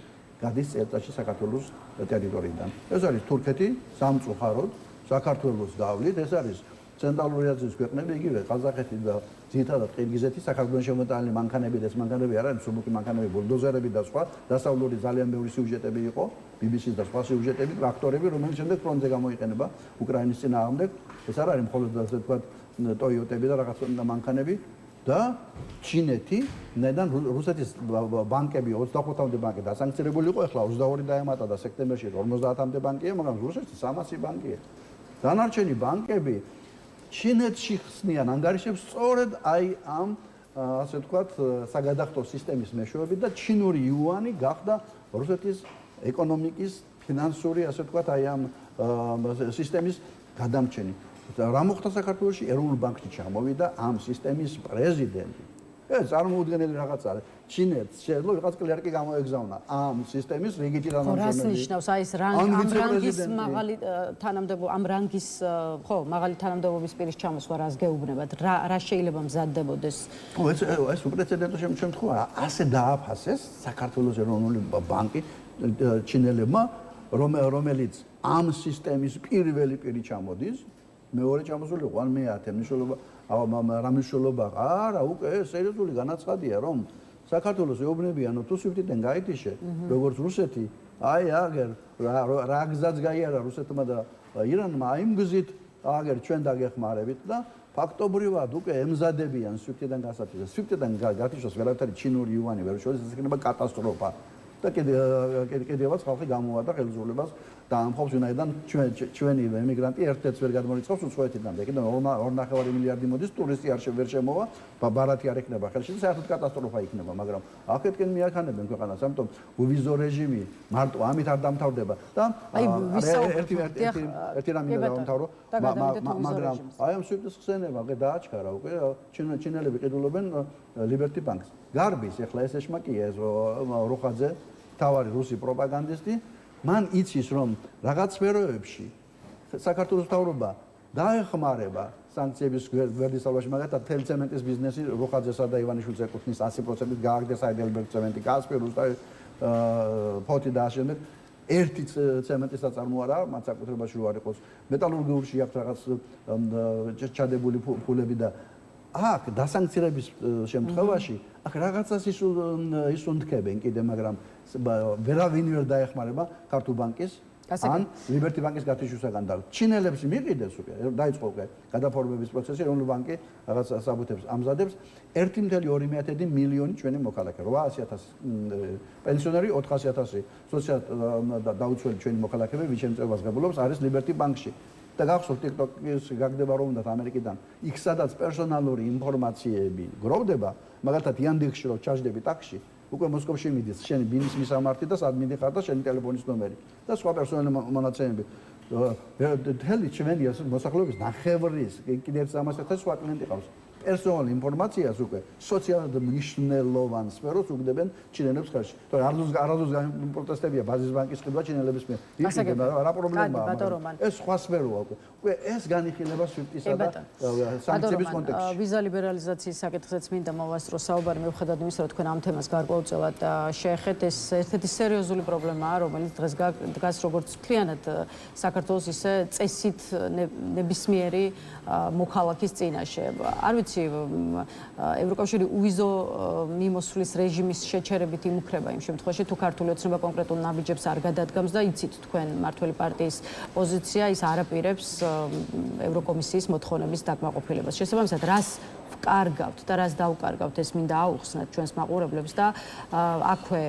გადის წელიწადში საქართველოს ტერიტორიიდან. ეს არის თურქეთი სამწუხაროდ საქართველოს გავლით, ეს არის ცენტრალური აზიის ქვეყნები, იგივე ყაზახეთი და ძირითადად ყირგიზეთი, საქართველოს შემოტანილი მანქანები და ეს მანქანები არ არის მსუბუქი მანქანები, ბულდოზერები და სხვა, დასავლური ძალიან ბევრი სიუჟეტები იყო, BBC-ს და სხვა სიუჟეტები, ტრაქტორები, რომელიც შემდეგ ფრონტზე გამოიყენება უკრაინის წინააღმდეგ. ეს არ არის მხოლოდ ასე ვთქვათ ტოიოტები და რაღაც მანქანები და ჩინეთი, ნედან რუსეთის ბანკები 25-მდე ბანკი დასანქცირებული იყო, ახლა 22 დაემატა და სექტემბერში 50-მდე ბანკია, მაგრამ რუსეთში 300 ბანკია. დანარჩენი ბანკები ჩინეთში ხსნიან ანგარიშებს სწორედ აი ამ ასე ვთქვათ საგადახტო სისტემის მეშვეობით და ჩინური იუანი გახდა რუსეთის ეკონომიკის ფინანსური ასე ვთქვათ აი ამ სისტემის გადამჩენი. რა მოხდა საქართველოში? ეროვნულ ბანკში ჩამოვიდა ამ სისტემის პრეზიდენტი. ეს წარმოუდგენელი რაღაცა არის. ჩინეთს შეიძლება ვიღაც კლერკი გამოეგზავნა ამ სისტემის რიგითი თანამშრომელი. რას ნიშნავს აი ეს რანგის მაღალი თანამდებობა, ამ რანგის ხო, მაღალი თანამდებობის პირის ჩამოსვა რას გეუბნებათ? რა შეიძლება მზადდებოდეს? ეს უპრეცედენტო შემთხვევაა. ასე დააფასეს საქართველოს ეროვნული ბანკი ჩინელებმა, რომელიც ამ სისტემის პირველი პირი ჩამოდის, მეორე ჩამოსული იყო, ან მე-10 მნიშვნელობა რა მნიშვნელობა არა, უკვე სერიოზული განაცხადია, რომ საქართველოს ეუბნებიან, თუ სვიფტიდან გაითიშე, როგორც რუსეთი, აი აგერ რა გზაც გაიარა რუსეთმა და ირანმა, იმ გზით აგერ ჩვენ დაგეხმარებით და ფაქტობრივად უკვე ემზადებიან სვიფტიდან გასათიშეს. სვიფტიდან გათიშოს ვერაფერი ჩინური იუანი ვერ შორის, ეს იქნება კატასტროფა. და კიდევაც ხალხი გამოვადა ხელისუფლებას და ამხობს ვინაიდან ჩვენი ემიგრანტი ერთ-ერთს ვერ გადმოიწყობს უცხოეთიდან და კიდევ 2.5 მილიარდი მოდის ტურისტი არ ვერ შემოვა ბარათი არ იქნება ხელში და საერთოდ კატასტროფა იქნება, მაგრამ აქეთკენ მიაქანებენ ქვეყანას, ამიტომ ვიზო რეჟიმი მარტო ამით არ დამთავრდება და ერთი რამე დავამთავრო, მაგრამ აი ამ სვიფტის ხსენება დააჩქარა უკვე ჩინელები ყიდულობენ Liberty Bank-ს. გარბის ეხლა ეს ეშმაკია ეს როხაძე თავარი რუსი პროპაგანდისტი, მან იცის რომ რაღაც სფეროებში საქართველოს მთავრობა დაეხმარება სანქციების გვერდისავალში, მაგალითად თელცემენტის ბიზნესი როხაძესა და ივანიშვილს ეკუთვნის 100%-ით გააგდეს აიდელბერგ ცემენტი, კასპირუს და ფოთი და შემდეგ ერთი ცემენტის საწარმო არა, მათ საკუთრებაში რო არ იყოს მეტალურგიულში აქვს რაღაც ჩადებული ფულები და აქ დასანქცირების შემთხვევაში აქ რაღაცას ისუნთქებენ კიდე, მაგრამ ვერავინ ვერ დაეხმარება ქართულ ბანკის ან Liberty Bank-ის გათიშვისაგან და ჩინელებს მიყიდეს უკვე დაიწყო უკვე გადაფორმების პროცესი, ეროვნული ბანკი რაღაც საბუთებს ამზადებს 1.2 მილიონი ჩვენი მოქალაქე, 800,000 პენსიონერი, 400,000 სოციალ დაუცველი ჩვენი მოქალაქეები, ვინც შემწევას ღებულობს არის Liberty Bank-ში. და გახსოვთ TikTok-ის გაგდება რომ უნდა ამერიკიდან იქ სადაც პერსონალური ინფორმაციები გროვდება, მაგალითად იანდექსში რო ჩაჯდები ტაქსში, უკვე მოსკოვში მიდის შენი ბინის მისამართი და სად მიდიხარ და შენი ტელეფონის ნომერი და სხვა პერსონალური მონაცემები. მთელი ჩვენი მოსახლეობის ნახევრის კიდევ 300,000 სხვა კლიენტი ყავს. პერსონალური ინფორმაციას უკვე სოციალურად მნიშვნელოვან სფეროს უგდებენ ჩინელებს ხელში. თორემ არადოს პროტესტებია ბაზის ბანკის ყიდვა ჩინელების მიერ. იქნება რა პრობლემაა? ეს სხვა სფეროა უკვე. უკვე ეს განიხილება SWIFT-ისა და სანქციების კონტექსტში. ვიზა ლიბერალიზაციის საკითხზეც მინდა მოვასწრო საუბარი მიუხედავად იმისა, რომ თქვენ ამ თემას გარკვეულწილად შეეხეთ, ეს ერთ-ერთი სერიოზული პრობლემაა, რომელიც დღეს დგას როგორც მთლიანად საქართველოს ისე წესით ნებისმიერი მოქალაქის წინაშე. არ ვიცი ევროკავშირი უვიზო მიმოსვლის რეჟიმის შეჩერებით იმუქრება იმ შემთხვევაში თუ ქართული ოცნება კონკრეტულ ნაბიჯებს არ გადადგამს და იცით თქვენ მმართველი პარტიის პოზიცია ის არაპირებს ევროკომისიის მოთხოვნების დაკმაყოფილებას. შესაბამისად, რას ვკარგავთ და რას დავკარგავთ, ეს მინდა აუხსნათ ჩვენს მაყურებლებს და აქვე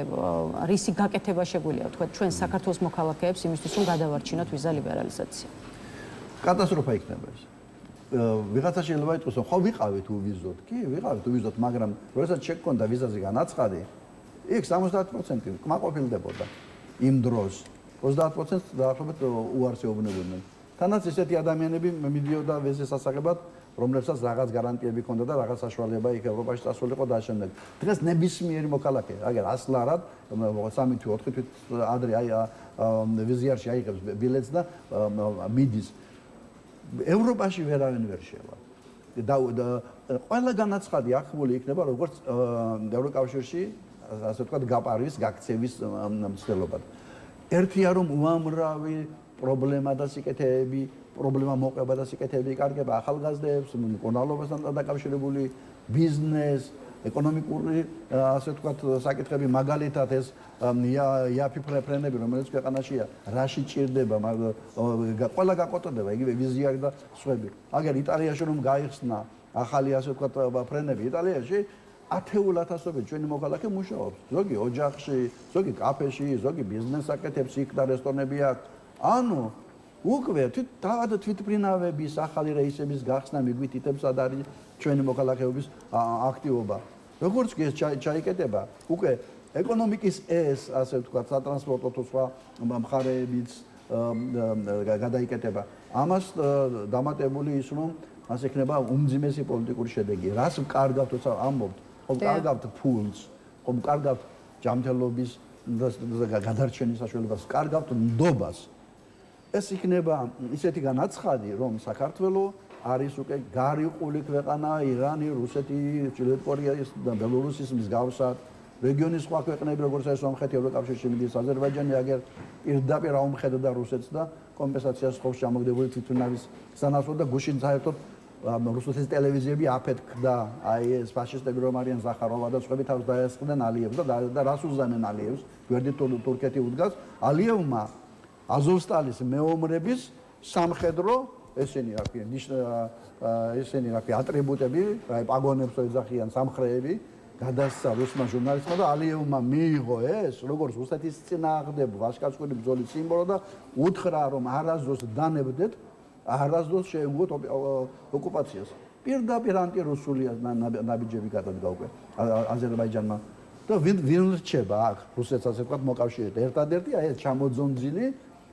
რისი გაკეთება შეგვიძლია თქვა ჩვენ საქართველოს მოქალაქეებს იმისთვის რომ გადავარჩინოთ ვიზა ლიბერალიზაცია. კატასტროფა იქნება ეს. ვიღაცა შეიძლება იტყოს რომ ხო ვიყავით უვიზოთ. კი, ვიყავით უვიზოთ, მაგრამ როდესაც შექონდა ვიზაზე განაცხადი, იქ 70% კმაყოფილდებოდა იმ დროს. 30% დაახლოებით უარს ეუბნებოდნენ. თანაც ესეთი ადამიანები მიდიოდა ვიზის ასაღებად, რომლებსაც რაღაც გარანტიები ჰქონდა და რაღაც საშუალება იქ ევროპაში წასულიყო და ამავდროულად. დღეს ნებისმიერი მოქალაქე, აგერ 100 ლარად, 3 თვით, 4 თვით ადრე ვიზიარში აიღებს ბილეთს და მიდის. ევროპაში ვერავინ ვერ შევა. და ყველა განაცხადი ახმული იქნება როგორც ევროკავშირში, ასე ვთქვათ, გაპარვის, გაქცევის მცდელობად. ერთია რომ უამრავი პრობლემა და სიკეთეები, პრობლემა მოყვება და სიკეთეები იკარგება ახალგაზრდებს, მკურნალობასთან დაკავშირებული ბიზნეს, ეკონომიკური, ასე ვთქვათ, საკითხები, მაგალითად ეს იაფიფრენები, რომელიც ქვეყანაშია, რაში ჭირდება, ყველა გაკოტრდება, იგივე ვიზიარი და სხვები. აგერ იტალიაში რომ გაიხსნა ახალი, ასე ვთქვათ, ფრენები, იტალიაში 10,000-ობით ჩვენი მოქალაქე მუშაობს. ზოგი ოჯახში, ზოგი კაფეში, ზოგი ბიზნეს აკეთებს, იქ და რესტორნები აქვს. ანუ უკვე თვითმფრინავების ახალი რეისების გახსნა მიგვითითებს სად არის ჩვენი მოქალაქეობის აქტივობა. როგორც კი ეს ჩაიკეტება, უკვე ეკონომიკის ეს, ასე ვთქვათ, სატრანსპორტო თუ სხვა მხარეებიც გადაიკეტება. ამას დამატებული ის, რომ მას ექნება უმძიმესი პოლიტიკური შედეგი. რას ვკარგავთ, თორსა ამბობთ, ხომ ვკარგავთ ფულს, ხომ ვკარგავთ ჯანმრთელობის გადარჩენის საშუალებას, ვკარგავთ ნდობას. ეს იქნება ისეთი განაცხადი, რომ საქართველო არის უკვე გარიყული ქვეყანა ირანი, რუსეთი, ჩრდილოეთ კორეის და ბელორუსის მსგავსად, რეგიონის სხვა ქვეყნები, როგორც არის სომხეთი, ევროკავშირში მიდის, აზერბაიჯანი, აგერ პირდაპირ აუმხედდა რუსეთს და კომპენსაციას ხობს ჩამოგდებული თვითმფრინავის სანაცვლოდ და გუშინ საერთოდ რუსეთის ტელევიზიები აფეთქდა აი ეს ფაშისტები რომ არიან ზახაროვა და სხვები თავს დაესხდნენ ალიევს და რას უზამენ ალიევს, გვერდით თურქეთი უდგას, ალიევმა აზოვსტალის მეომრების სამხედრო ესენი რა ქვია ატრიბუტები, აი პაგონებს ეძახიან სამხრეები, გადასცა რუსმა ჟურნალისტმა და ალიევმა მიიღო ეს, როგორც რუსეთის წინააღმდეგ ვაჟკაცური ბრძოლის სიმბოლო და უთხრა, რომ არასდროს დანებდეთ, არასდროს შეეგვოთ ოკუპაციას. პირდაპირ ანტირუსულია ნაბიჯები გადადგა უკვე აზერბაიჯანმა და ვინ რჩება აქ რუსეთს ასე ვთქვათ მოკავშირედ. ერთადერთი აი ეს ჩამოძონძილი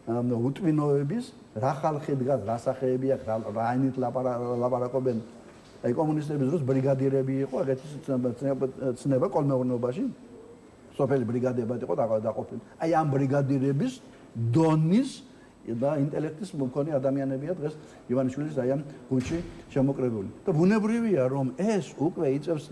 უტვინოების რა ხალხი დგას, რა სახეები აქვს, რა ენით ლაპარაკობენ. აი კომუნისტების დროს ბრიგადირები იყო, ეგეთი ცნება კოლმეურნეობაში. სოფელი ბრიგადებად იყო დაყოფილი. აი ამ ბრიგადირების დონის და ინტელექტის მქონე ადამიანებია დღეს ივანიშვილის აი ამ გუნდში შემოკრებული. და ბუნებრივია რომ ეს უკვე იწევს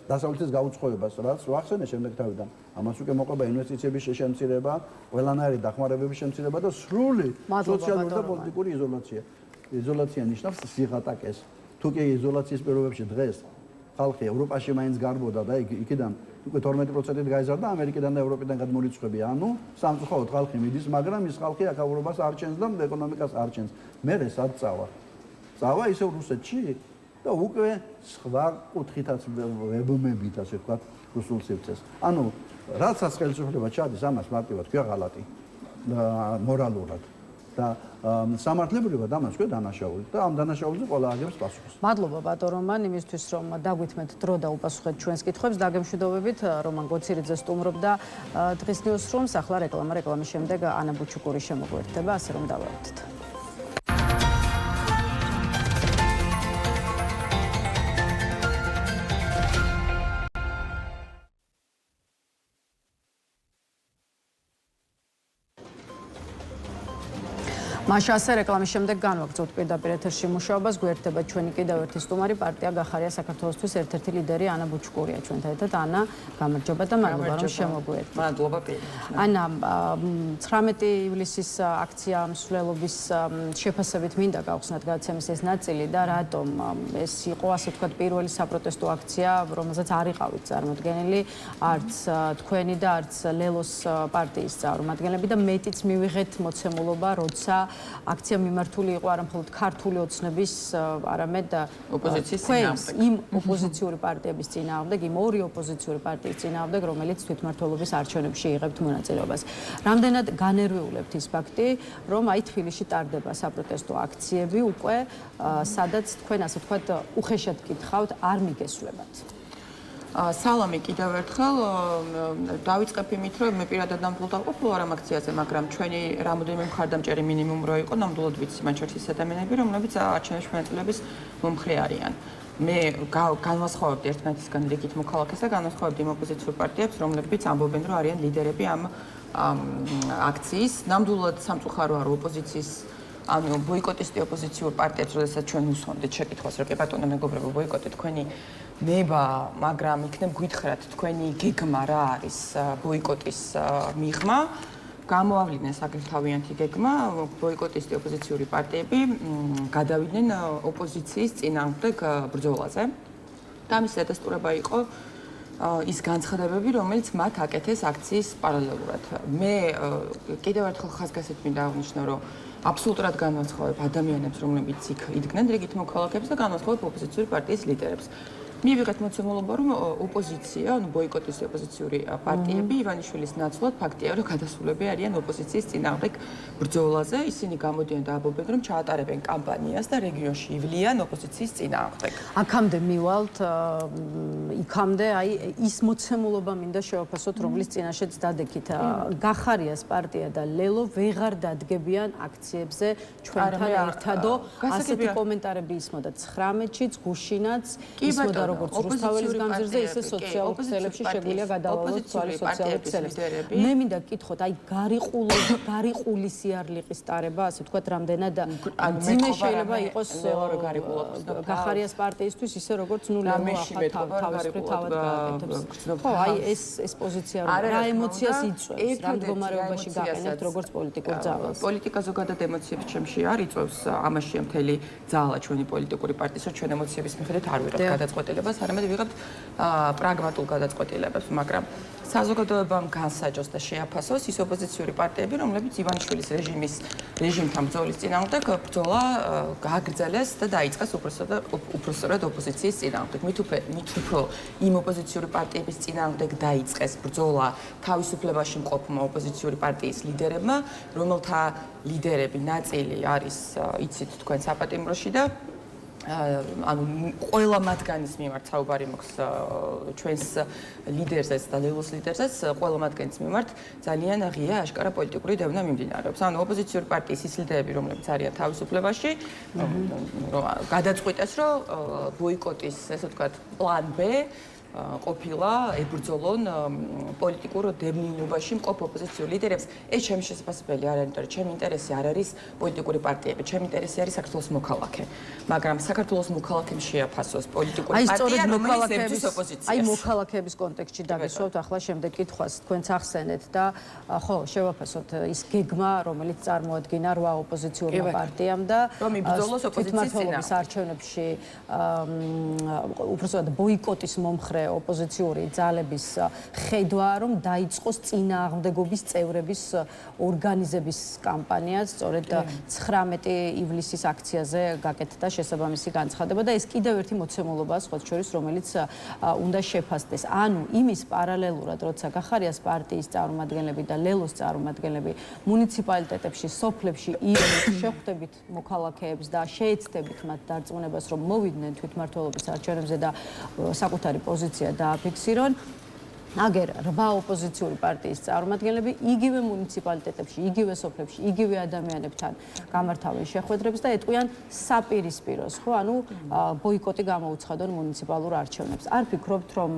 დასავლეთის გაუწყობებას, რაც ვახსენე შემდეგ თავიდან. ამას უკვე მოყვება ინვესტიციების შემცირება, ყველანაირი დახმარებების შემცირება და სრული სოციალური და პოლიტიკური იზოლაცია. იზოლაცია ნიშნავს სიღატაკეს. თუ კი იზოლაციის პირობებში დღეს ხალხი ევროპაში მაინც გარბოდა და იქიდან უკვე 12%-ით გაიზარდა ამერიკიდან და ევროპიდან გადმორიცხვები. ანუ სამწუხაროდ ხალხი მიდის, მაგრამ ის ხალხი აკავრობას არ ჩენს და ეკონომიკას არ ჩენს. მერე სად წავა? წავა ისევ რუსეთში და უკვე სხვა კუთხითაც ვებმებით, ასე ვთქვათ, რუსულ სივრცეს. ანუ რაცაც ხელისუფლება ჩადის, ამას მარტივად ქვია ღალატი და მორალურად. და სამართლებრივად ამას ქვია დანაშაული და ამ დანაშაულზე ყველა აგებს პასუხს. მადლობა ბატონ რომან იმისთვის რომ დაგვითმეთ დრო და უპასუხეთ ჩვენს კითხვებს. დაგემშვიდობებით რომან გოცირიძე სტუმრობდა დღის ნიუსრუმს. ახლა რეკლამის შემდეგ ანა ბუჩუკური შემოგვერთდება, ასე რომ დავაერთოთ. მაშა ასე რეკლამის შემდეგ განვაგრძობთ პირდაპირ ეთერში მუშაობას. გვერდება ჩვენი კიდევ ერთი სტუმარი პარტია გახარია საქართველოსთვის ერთ-ერთი ლიდერი ანა ბუჩუკურია ჩვენთან ერთად. ანა, გამარჯობა და მადლობა რომ შემოგვიერთდით. მადლობა პირდაპირ. ანა, 19 ივლისის აქცია მსვლელობის შეფასებით მინდა გავხსნათ გადაცემის ეს ნაწილი და რატომ ეს იყო ასე ვთქვათ პირველი საპროტესტო აქცია, რომელზეც არ იყავით წარმოდგენილი არც თქვენი და არც ლელოს პარტიის წარმომადგენლები და მეტიც მივიღეთ მოცემულობა, როცა აქცია მიმართული იყო არა მხოლოდ ქართული ოცნების, არამედ ოპოზიციის წინააღმდეგ, იმ ოპოზიციური პარტიების წინააღმდეგ, იმ ორი ოპოზიციური პარტიის წინააღმდეგ, რომელიც თვითმმართველობის არჩევნებში იღებთ მონაწილეობას. რამდენად განერვიულებთ ის ფაქტი, რომ აი თბილისში ტარდება საპროტესტო აქციები უკვე, სადაც თქვენ ასე ვთქვათ უხეშად გითხავთ, არ მიგესვლებათ. სალამი კიდევ ერთხელ დავიწყებ იმით, რომ მე პირადად ნამდვილად არ ყოფილა ამ აქციაზე, მაგრამ ჩვენი რამოდენიმე მხარდამჭერი მინიმუმ რო იყო, ნამდვილად ვიცი მათ შორის ის ადამიანები, რომლებიც არჩევნებში მონაწილეობის მომხრე არიან. მე განვასხვავებდი ერთმანეთისგან რიგით მოქალაქეს და განვასხვავებდი იმ ოპოზიციურ პარტიებს, რომლებიც ამბობენ, რომ არიან ლიდერები ამ აქციის. ნამდვილად სამწუხაროა, რომ ოპოზიციის ანუ ბოიკოტისტი ოპოზიციურ პარტიებს, როდესაც ჩვენ უსვამდით შეკითხვას, რომ ბატონო მეგობრებო, ბოიკოტი თქვენი ნება, მაგრამ იქნებ გითხრათ თქვენი გეგმა რა არის ბოიკოტის მიღმა, გამოავლინეს აგრეთავიანთი გეგმა, ბოიკოტისტი ოპოზიციური პარტიები გადავიდნენ ოპოზიციის წინააღმდეგ ბრძოლაზე. და ამის დადასტურება იყო ის განცხადებები, რომელიც მათ აკეთეს აქციის პარალელურად. მე კიდევ ერთხელ ხაზგასით მინდა აღნიშნო, რომ აბსოლუტურად განვასხვავებ ადამიანებს, რომლებიც იქ იდგნენ რიგით მოქალაქეებს და განვასხვავებ ოპოზიციური პარტიის ლიდერებს. მივიღეთ მოცემულობა, რომ ოპოზიცია, ანუ ბოიკოტის ოპოზიციური პარტიები ივანიშვილის ნაცვლად ფაქტია, რომ გადასულები არიან ოპოზიციის წინააღმდეგ ბრძოლაზე. ისინი გამოდიან და ამბობენ, რომ ჩაატარებენ კამპანიას და რეგიონში ივლიან ოპოზიციის წინააღმდეგ. აქამდე მივალთ, იქამდე აი ის მოცემულობა მინდა შევაფასოთ, რომლის წინაშეც დადექით. გახარიას პარტია და ლელო ვეღარ დადგებიან აქციებზე ჩვენთან ერთადო. ასეთი კომენტარები ისმოდა 19-შიც, გუშინაც ისმოდა როგორც რუსთაველის გამზირზე, ისე სოციალურ ქსელებში შეგვიძლია გადავალოთ თვალი სოციალურ ქსელებს. მე მინდა გკითხოთ, აი გარიყული სიარლიყის ტარება, ასე ვთქვათ, რამდენად ძიმე შეიძლება იყოს გახარიას პარტიისთვის, ისე როგორც ნუ ლელო ახლა თავისუფლად თავად გააკეთებს. ხო, აი ეს პოზიცია რა ემოციას იწვევს, რა მდგომარეობაში გაყენებთ როგორც პოლიტიკურ ძალას. პოლიტიკა ზოგადად ემოციებს ჩემში არ იწვევს, ამაშია მთელი ძალა ჩვენი პოლიტიკური პარტიის, რომ ჩვენ ემოციების მიხედვით არ ვიღებთ გადაწყვეტილებას, არამედ ვიღებთ პრაგმატულ გადაწყვეტილებებს, მაგრამ საზოგადოებამ განსაჯოს და შეაფასოს ის ოპოზიციური პარტიები, რომლებიც ივანიშვილის რეჟიმთან ბრძოლის წინააღმდეგ ბრძოლა გააგრძელეს და დაიწყეს უпроსტად ოპოზიციის წინააღმდეგ. მით უფრო იმ ოპოზიციური პარტიების წინააღმდეგ დაიწყეს ბრძოლა თავისუფლებაში მყოფმა ოპოზიციური პარტიის ლიდერებმა, რომელთა ლიდერები ნაწილი არის, იცით თქვენ საპატიმროში და ანუ ყველა მათგანის მიმართ საუბარი მოხს ჩვენს ლიდერზეც და ლელოს ლიდერზეც, ყველა მათგანის მიმართ ძალიან ღია აშკარა პოლიტიკური დევნა მიმდინარეობს. ანუ ოპოზიციური პარტიის ის ლიდერები, რომლებიც არიან თავისუფლებაში, გადაწყვიტეს, რომ ბოიკოტის, ესე ვთქვათ, პლან B ყოფილა ებრძოლონ პოლიტიკურ დევნილობაში მყოფ ოპოზიციურ ლიდერებს. ეს ჩემი შესაძლებელი არ არის, ჩემი ინტერესი არ არის პოლიტიკური პარტიები, ჩემი ინტერესი არის საქართველოს მოქალაქე. მაგრამ საქართველოს მოქალაქემ შეაფასოს პოლიტიკური პარტია, რომელიც ებრძვის ოპოზიციას. აი მოქალაქეების კონტექსტში დაგისვავთ ახლა შემდეგ კითხვას, თქვენც ახსენეთ და ხო, შევაფასოთ ის გეგმა, რომელიც წარმოადგინა 8 ოპოზიციურმა პარტიამ და რომ იბრძოლოს ოპოზიციის წინააღმდეგ არჩევნებში უბრალოდ ბოიკოტის მომხრე მეორე ოპოზიციური ძალების ხედვა, რომ დაიწყოს წინააღმდეგობის წევრების ორგანიზების კამპანია, სწორედ 19 ივლისის აქციაზე გაკეთდა შესაბამისი განცხადება და ეს კიდევ ერთი მოცემულობაა სხვა შორის, რომელიც უნდა შეფასდეს. ანუ იმის პარალელურად, როცა გახარიას პარტიის წარმომადგენლები და ლელოს წარმომადგენლები მუნიციპალიტეტებში, სოფლებში ირონით შეხვდებით მოქალაქეებს და შეეცდებით მათ დარწმუნებას, რომ მოვიდნენ თვითმმართველობის არჩევნებზე და საკუთარი პოზიცია დააფიქსირონ. აგერ 8 ოპოზიციური პარტიის წარმომადგენლები იგივე მუნიციპალიტეტებში, იგივე სოფლებში, იგივე ადამიანებთან გამართავენ შეხვედრებს და ეტყვიან საპირისპიროს, ხო? ანუ ბოიკოტი გამოუცხადონ მუნიციპალურ არჩევნებს. არ ფიქრობთ, რომ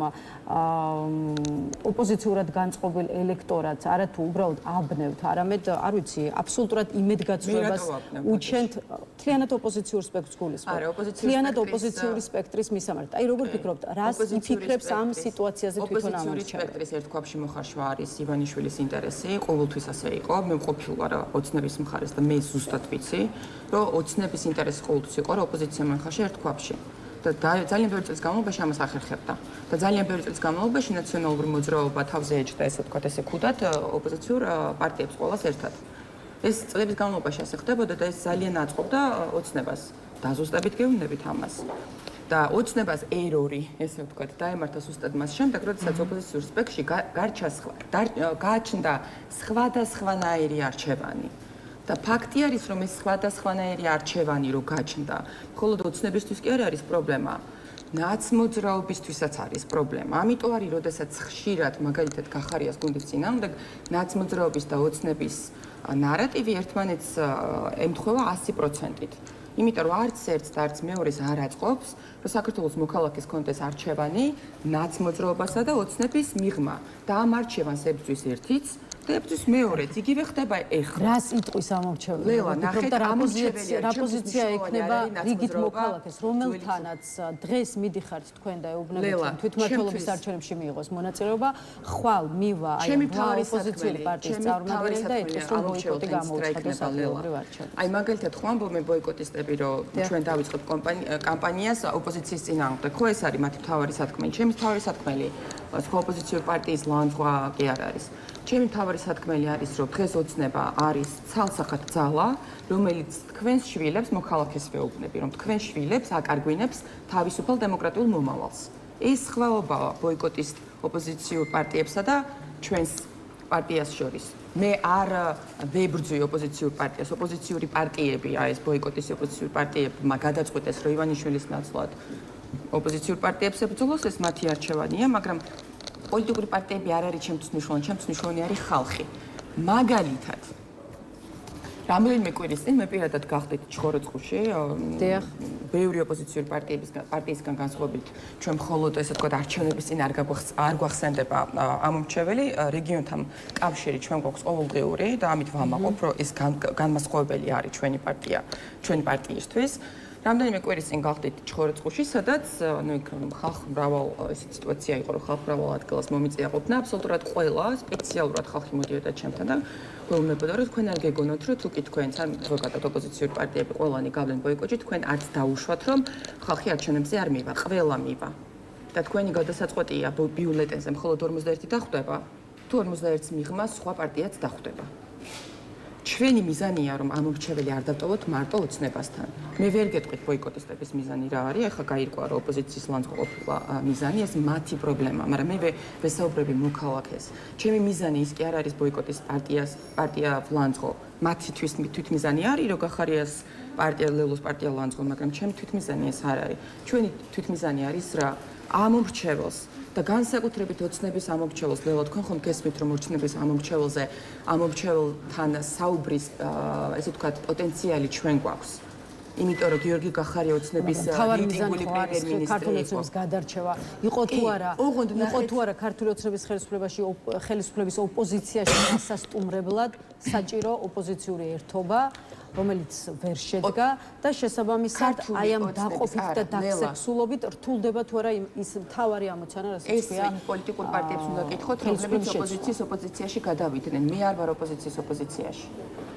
ოპოზიციურად განწყობილ ელექტორატს არათუ უბრალოდ აბნევთ, არამედ, არ ვიცი, აბსოლუტურად იმედგაცრუებას უჩენთ მთლიანად ოპოზიციურ სპექტრს გულისხმობ. მთლიანად ოპოზიციური სპექტრის მისამართი. აი, როგორ ფიქრობთ, რას იფიქრებს ამ სიტუაციაზე თვითონ ამ სპექტრის ერთ ქვაბში მოხარშვა არის ივანიშვილის ინტერესი, ყოველთვის ასე იყო. მე მყოფილ ვარ ოცნების მხარეს და მე ზუსტად ვიცი, რომ ოცნების ინტერესი ყოველთვის იყო, რომ ოპოზიცია მოხარშვა ერთ ქვაბში. და ძალიან ბევრი წელს განმავლობაში ამას ახერხებდა. და ძალიან ბევრი წელს განმავლობაში ნაციონალური მოძრაობა თავზე ეჭდა, ესე ვთქვათ, ესე ქუდად ოპოზიციურ პარტიებს ყოველას ერთად. ეს წლების განმავლობაში ასე ხდებოდა და ეს ძალიან აწყობდა ოცნებას. დაზუსტებით გეუბნებით ამას. და ოცნებას ერორი, ესე ვთქვათ, დაემართა ზუსტად მას შემდეგ, როდესაც ოპოზიციურ სპექტრში გააჩნდა სხვადასხვანაირი არჩევანი. და ფაქტი არის, რომ ეს სხვადასხვანაირი არჩევანი რო გაჩნდა, მხოლოდ ოცნებისთვის კი არ არის პრობლემა. ნაცმოძრაობისთვისაც არის პრობლემა. ამიტომ არის, როდესაც ხშირად, მაგალითად, გახარიას გუნდის წინააღმდეგ, ნაცმოძრაობის და ოცნების ნარატივი ერთმანეთს ემთხვევა 100%-ით. იმიტომ რომ არც ერთს და არც მეორეს არ აწყობს, რომ საქართველოს მოქალაქეს კონდეს არჩევანი ნაცმოძრაობასა და ოცნების მიღმა და ამ არჩევანს ებრძვის ერთიც და ებრძვის მეორეც. იგივე ხდება ეხლა. რას იტყვის ამ არჩევნებში? ლელა, ნახეთ, რა პოზიცია ექნება რიგით მოქალაქეს, რომელთანაც დღეს მიდიხართ თქვენ და ეუბნებით თვითმმართველობის არჩევნებში მიიღოს მონაწილეობა, ხვალ მივა აი ოპოზიციური პარტიის წარმომადგენელი და ეტყვის, რომ ბოიკოტი გამოუცხადოს ადგილობრივ არჩევნებში. აი მაგალითად ხო ამბობ მე ბოიკოტისტები, რომ ჩვენ დავიწყებთ კამპანიას ოპოზიციის წინააღმდეგ. ხო ეს არის მათი მთავარი სათქმელი. ჩემი მთავარი სათქმელი სხვა ოპოზიციური პარტიის ლანძღვა კი არ არის. ჩემი მთავარი სათქმელი არის, რომ დღეს ოცნება არის ცალსახად ძალა, რომელიც თქვენს შვილებს მოქალაქეს ვეუბნები, რომ თქვენ შვილებს აკარგვინებს თავისუფალ დემოკრატიულ მომავალს. ეს სხვაობაა ბოიკოტის ოპოზიციურ პარტიებსა და ჩვენს პარტიას შორის. მე არ ვებრძვი ოპოზიციურ პარტიას. ოპოზიციური პარტიები, აი ეს ბოიკოტის ოპოზიციური პარტიებმა გადაწყვიტეს, რომ ივანიშვილის ნაცვლად ოპოზიციურ პარტიებს ებრძოლოს, ეს მათი არჩევანია, მაგრამ პოლიტიკური პარტიები არ არის ჩემთვის მნიშვნელოვანი, ჩემთვის მნიშვნელოვანი არის ხალხი. მაგალითად, რამდენიმე კვირის წინ მე პირადად გავხდით ჩხოროწყუში, ბევრი ოპოზიციური პარტიისგან განსხვავებით, ჩვენ მხოლოდ ესე ვთქვათ არჩევნების წინ არ გვახსენდება ამომრჩეველი, რეგიონთან კავშირი ჩვენ გვაქვს ყოველდღიური და ამით ვამაყობ, რომ ეს განმასხვავებელი არის ჩვენი პარტიისთვის. რამდენიმე კვირის წინ გავხდით ჩხოროწყუში, სადაც ნუ იქ ხალხ მრავალ ესეთ სიტუაცია იყო, რომ ხალხ მრავალ ადგილას მომიწია ყოფნა, აბსოლუტურად ყველა სპეციალურად ხალხი მოდიოდა ჩემთან და გვეუბნებოდა, რომ თქვენ არ გეგონოთ, რომ თუ კი თქვენც ან ზოგადად ოპოზიციური პარტიები ყველანი გავლენ ბოიკოტში, თქვენ არც დაუშვათ, რომ ხალხი არჩევნებზე არ მივა, ყველა მივა. და თქვენი გადასაწყვეტია ბიულეტენზე მხოლოდ 51 დახვდება, თუ 51-ს მიღმა სხვა პარტიაც დახვდება. ჩვენი მიზანია, რომ ამომრჩეველი არ დავტოვოთ მარტო ოცნებასთან. მე ვერ გეტყვით ბოიკოტისტების მიზანი რა არის, ახლა გაირკვა, რომ ოპოზიციის ლანძღვა ყოფილა მიზანი, ეს მათი პრობლემა, მაგრამ მე ვესაუბრები მოქალაქეს. ჩემი მიზანი ის კი არ არის ბოიკოტის პარტია ლანძღვა. მათი თვითმიზანი არის, რომ გახარიას პარტია ლელოს პარტია ლანძღვა, მაგრამ ჩემი თვითმიზანი ეს არ არის. ჩვენი თვითმიზანი არის რა, ამომრჩეველს და განსაკუთრებით ოცნების ამომრჩეველს, ლელა, თქვენ ხომ გესმით, რომ ოცნების ამომრჩეველთან საუბრის, ესე ვთქვათ, პოტენციალი ჩვენ გვაქვს. იმიტომ რომ გიორგი გახარია ოცნების მიტინგული პრემიერ-მინისტრი ქართული ოცნების გადარჩევა იყო თუ არა ქართული ოცნების ხელისუფლების ოპოზიციაში დასასტუმრებლად საჭირო ოპოზიციური ერთობა, რომელიც ვერ შედგა და შესაბამისად აი ამ დაყოფით და დაქსექსულობით რთულდება თუ არა ის მთავარი ამოცანა, რასაც ქვია. ეს პოლიტიკურ პარტიებს უნდა გითხოთ, რომლებიც ოპოზიციაში გადავიდნენ. მე არ ვარ ოპოზიციის ოპოზიციაში.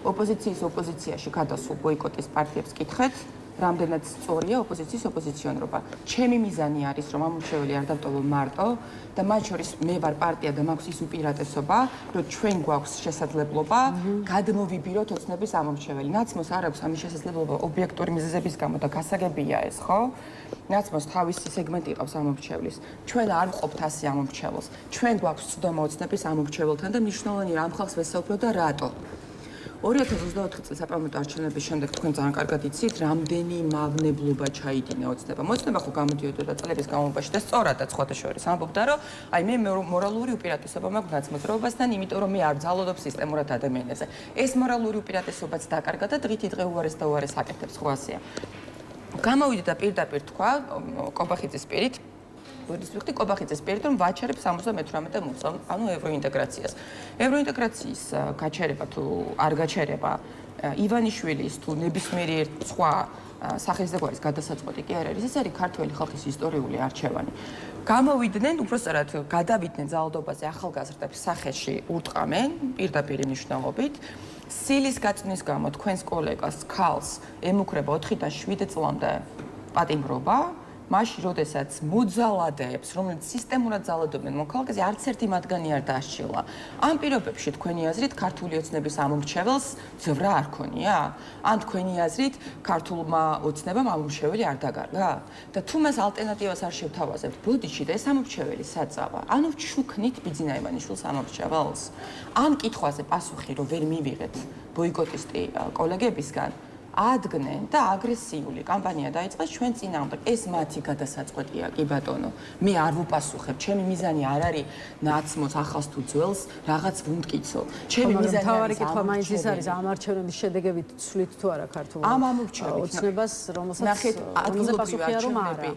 ოპოზიციაში გადასულ ბოიკოტის პარტიებს კითხეთ რამდენად სწორია ოპოზიციის ოპოზიციონერობა. ჩემი მიზანი არის, რომ ამომრჩეველი არ დავტოვო მარტო და მათ შორის მე ვარ პარტია და მაქვს ის უპირატესობა, რომ ჩვენ გვაქვს შესაძლებლობა გადმოვიბიროთ ოცნების ამომრჩეველი. ნაცმოს არ აქვს ამის შესაძლებლობა ობიექტური მიზეზების გამო და გასაგებია ეს, ხო? ნაცმოს თავისი სეგმენტი ყავს ამომრჩევლის. ჩვენ არ ვყოფთ ასე ამომრჩეველს. ჩვენ გვაქვს ცდომა ოცნების ამომრჩეველთან და მნიშვნელოვანია ამ ხალხს ვესაუბროთ და რატო? 2024 წლის საპარლამენტო არჩევნების შემდეგ თქვენ ძალიან კარგად იცით, რამდენი მავნებლობა ჩაიდინა ოცნება. მოწნება ხო გამოდიოდა წლების განმავლობაში და სწორადაც სხვათა შორის ამბობდა, რომ აი მე მორალური უპირატესობა მაქვს ნაცმოძრაობასთან, იმიტომ რომ მე არ ვძალოდობ სისტემურად ადამიანებზე. ეს მორალური უპირატესობაც დაკარგა და დღითიდღე უარეს და უარეს აკეთებს, ხო ასეა. გამოვიდა და პირდაპირ თქვა კობახიძის პირით ვიდისვიხდი კობახიძის პირით, რომ ვაჩერებ 78 მუცელ, ანუ ევროინტეგრაციას. ევროინტეგრაციის გაჩერება თუ არ გაჩერება ივანიშვილის თუ ნებისმიერი სხვა სახელმწიფოს გადასაწყვეტი კი არ არის, ეს არის ქართველი ხალხის ისტორიული არჩევანი. გამოვიდნენ, უბრალოდ გადავიდნენ ძალადობაზე ახალგაზრდების სახეში ურტყამენ პირდაპირ მნიშვნელობით. სილის გაწნის გამო თქვენს კოლეგას ქალს ემუქრება 4-დან 7 წლამდე პატიმრობა. მაშინ, როდესაც მოძალადეებს, რომელიც სისტემურად ძალადობენ მოქალაქეზე, არც ერთი მათგანი არ დაასჯილა. ამ პირობებში თქვენი აზრით ქართული ოცნების ამომრჩეველს ძვრა არ ქონია? ან თქვენი აზრით ქართულმა ოცნებამ ამომრჩეველი არ დაკარგა? და თუ მას ალტერნატივას არ შევთავაზებთ ბოდიში და ეს ამომრჩეველი საწავა, ანუ ჩუქნით ბიძინა ივანიშვილს ამომრჩეველს? ამ კითხვაზე პასუხი რომ ვერ მივიღეთ ბოიკოტისტი კოლეგებისგან, ადგენენ და აგრესიული კამპანია დაიწყეს ჩვენ წინააღმდეგ. ეს მათი გადასაწყვეტია, კი ბატონო. მე არ ვუპასუხებ. ჩემი მიზანი არ არის ნაცმოს ახალს თუ ძველს რაღაც ვუნდკიცო. ჩემი მიზანი თავარი კითხვა მაინც ის არის ამ არჩევნების შედეგებით ცვლით თუ არა ქართულ ოცნებას, რომელსაც ადგილობრივი არჩევნები,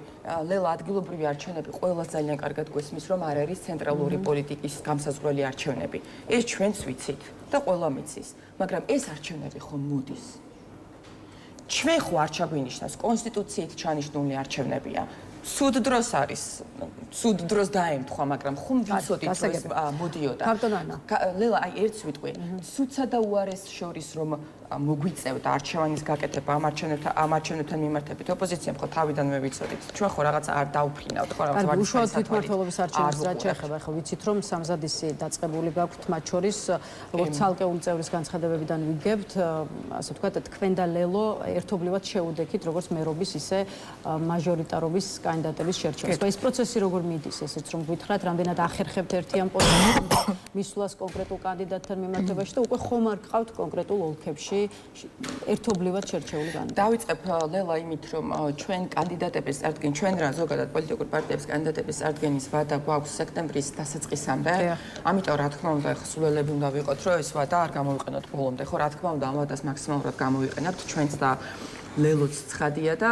ლელა ადგილობრივი არჩევნები ყველას ძალიან კარგად გვესმის, რომ არ არის ცენტრალური პოლიტიკის გამსაზღვრელი არჩევნები. ეს ჩვენც ვიცით და ყველა მიცის, მაგრამ ეს არჩევნები ხომ მოდის. ჩვენ ხო არ ჩაგვინიშნავს კონსტიტუციით ჩანიშნული არჩევნებია. სუდ დროს არის, სუდ დროს დაემთხვა, მაგრამ ხომ ვიცოდით რომ ეს მოდიოდა. ლელა, აი ერთს ვიტყვი, სუდსა და უარეს შორის რომ მოგვიწევდა არჩევანის გაკეთება ამ არჩევნებთან მიმართებით ოპოზიციამ ხო თავიდანვე ვიცოდით. ჩვენ ხო რაღაცა არ დაუფრინავთ, ხო რაღაცა ვარ. უშუალოდ თვითმმართველობის არჩევნებს რაც შეეხება, ხო ვიცით რომ სამზადისი დაწყებული გაქვთ მათ შორის, როგორც ცალკეული წევრის განცხადებებიდან ვიგებთ, ასე ვთქვათ, თქვენ და ლელო ერთობლივად შეუდექით როგორც მერობის, ისე მაჟორიტარობის კანდიდატების შერჩევას. ეს პროცესი როგორ მიდის, ესეც რომ გითხრათ, რამდენად ახერხებთ ერთიან პოზიციას მისვლას კონკრეტულ კანდიდატთან მიმართებაში და უკვე ხომ არ გყავთ კონკრეტულ ოლქებში ერთობლივად შერჩეული კანდიდატი. დავიწყებ ლელა იმით, რომ ჩვენ კანდიდატების წარდგენ, ჩვენ რა ზოგადად პოლიტიკურ პარტიების კანდიდატების წარდგენის ვადა გვაქვს სექტემბრის დასაწყისამდე. ამიტომ რა თქმა უნდა, ახლა სულელები უნდა ვიყოთ, რომ ეს ვადა არ გამოვიყენოთ ბოლომდე, ხო, რა თქმა უნდა, ამ ვადას მაქსიმალურად გამოვიყენებთ ჩვენც და ლელოც ცხადია და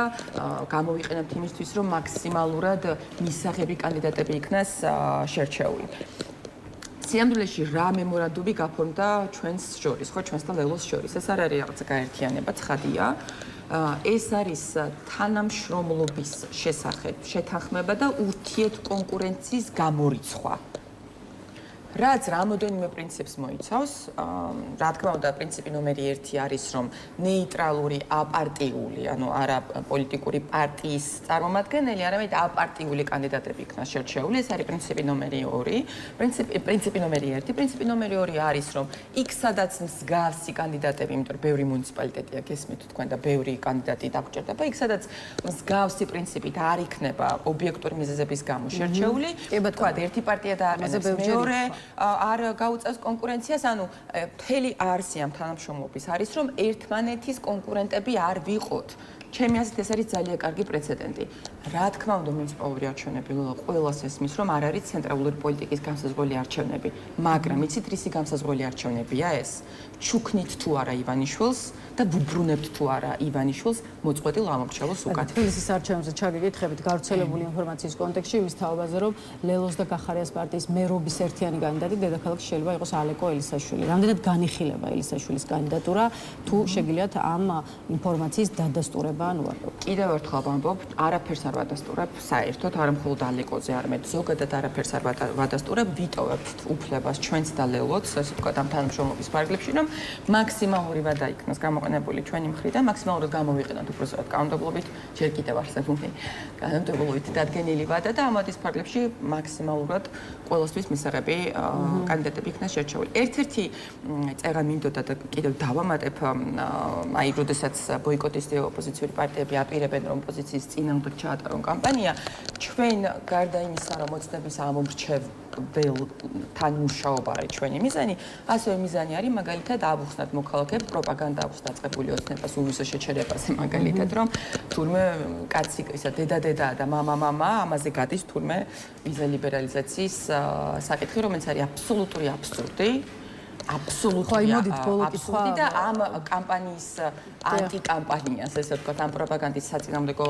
გამოვიყენებთ იმისთვის, რომ მაქსიმალურად მისაღები კანდიდატები იქნას შერჩეული. სიამდვილეში რა მემორანდუმი გაფორმდა ჩვენს შორის, ხო, ჩვენს და ლელოს შორის. ეს არ არის რაღაცა გაერთიანება, ცხადია. ეს არის თანამშრომლობის შესახებ შეთანხმება და ურთიერთკონკურენციის გამორიცხვა. რაც რამოდენიმე პრინციპს მოიცავს, რა თქმა უნდა, პრინციპი ნომერი 1 არის, რომ ნეიტრალური, აპარტიული, ანუ არა პოლიტიკური პარტიის წარმომადგენელი, არამედ აპარტიული კანდიდატები იქნას შერჩეული. ეს არის პრინციპი ნომერი 2. პრინციპი ნომერი 1. პრინციპი ნომერი 2 არის, რომ იქ სადაც მსგავსი კანდიდატები, იმიტომ რომ ბევრი მუნიციპალიტეტია, გესმით თქვენ და ბევრი კანდიდატი დაგჭირდება, იქ სადაც მსგავსი პრინციპით არ იქნება ობიექტური მიზეზების გამო შერჩეული, თქვა ერთი პარტია დააყენებს მეორე არ გაუწევს კონკურენციას, ანუ მთელი არსი ამ თანამშრომლობის არის, რომ ერთმანეთის კონკურენტები არ ვიყოთ. ჩემი აზრით ეს არის ძალიან კარგი პრეცედენტი. რა თქმა უნდა, მუნიციპალური არჩევნები ყველას ესმის, რომ არ არის ცენტრალური პოლიტიკის გამსაზღვრელი არჩევნები, მაგრამ იცით რისი გამსაზღვრელი არჩევნებია ეს? ჩუქნით თუ არა ივანიშვილს და ვუბრუნებთ თუ არა ივანიშვილს მოწყვეტილ ამომრჩეველს უკან. თბილისის არჩევნებზე ჩაგეკითხებით გავრცელებული ინფორმაციის კონტექსტში იმის თაობაზე, რომ ლელოს და გახარიას პარტიის მერობის ერთიანი კანდიდატი დედაქალაქში შეიძლება იყოს ალეკო ელისაშვილი. რამდენად განიხილება ელისაშვილის კანდიდატურა, თუ შეგიძლიათ ამ ინფორმაციის დადასტურება ანუ არა. კიდევ ერთხელ ვამბობ, არაფერს არ ვადასტურებ საერთოდ, არა მხოლოდ ალეკოზე, არამედ ზოგადად არაფერს არ ვადასტურებ, ვიტოვებთ უფლებას ჩვენც და ლელოც, ასე ვთქვათ, ამ თანამშრომლობის ფარგლებში, რომ მაქსიმალური ვადა იქნას გამოყენებული ჩვენი მხრიდან, მაქსიმალურად გამოვიყენოთ უბრალოდ კანონმდებლობით, ჯერ კიდევ არსებული კანონმდებლობით დადგენილი ვადა და ამ ვადის ფარგლებში მაქსიმალურად ყველასთვის მისაღები კანდიდატები იქნას შერჩეული. ერთ-ერთი წერა მინდოდა და კიდევ დავამატებ, აი, როდესაც ბოიკოტის ოპოზიციური პარტიები აპირებენ, რომ პოზიციის წინააღმდეგ ჩაატარონ კამპანია, ჩვენ გარდა იმისა, რომ ოცნების ამომრჩეველთან მუშაობა არის ჩვენი მიზანი, ასევე მიზანი არის მაგალითად ავუხსნათ მოქალაქეებს პროპაგანდა აქვს დაწყებული ოცნებას უვისო შეჩერებაზე, მაგალითად, რომ თურმე კაცი ისა დედა და მამა ამაზე გადის თურმე ვიზა ლიბერალიზაციის საკითხი, რომელიც არის აბსოლუტური აბსურდი. აბსოლუტური და ამ კამპანიის ანტიკამპანიას, ესე ვთქვათ, ამ პროპაგანდის საწინააღმდეგო,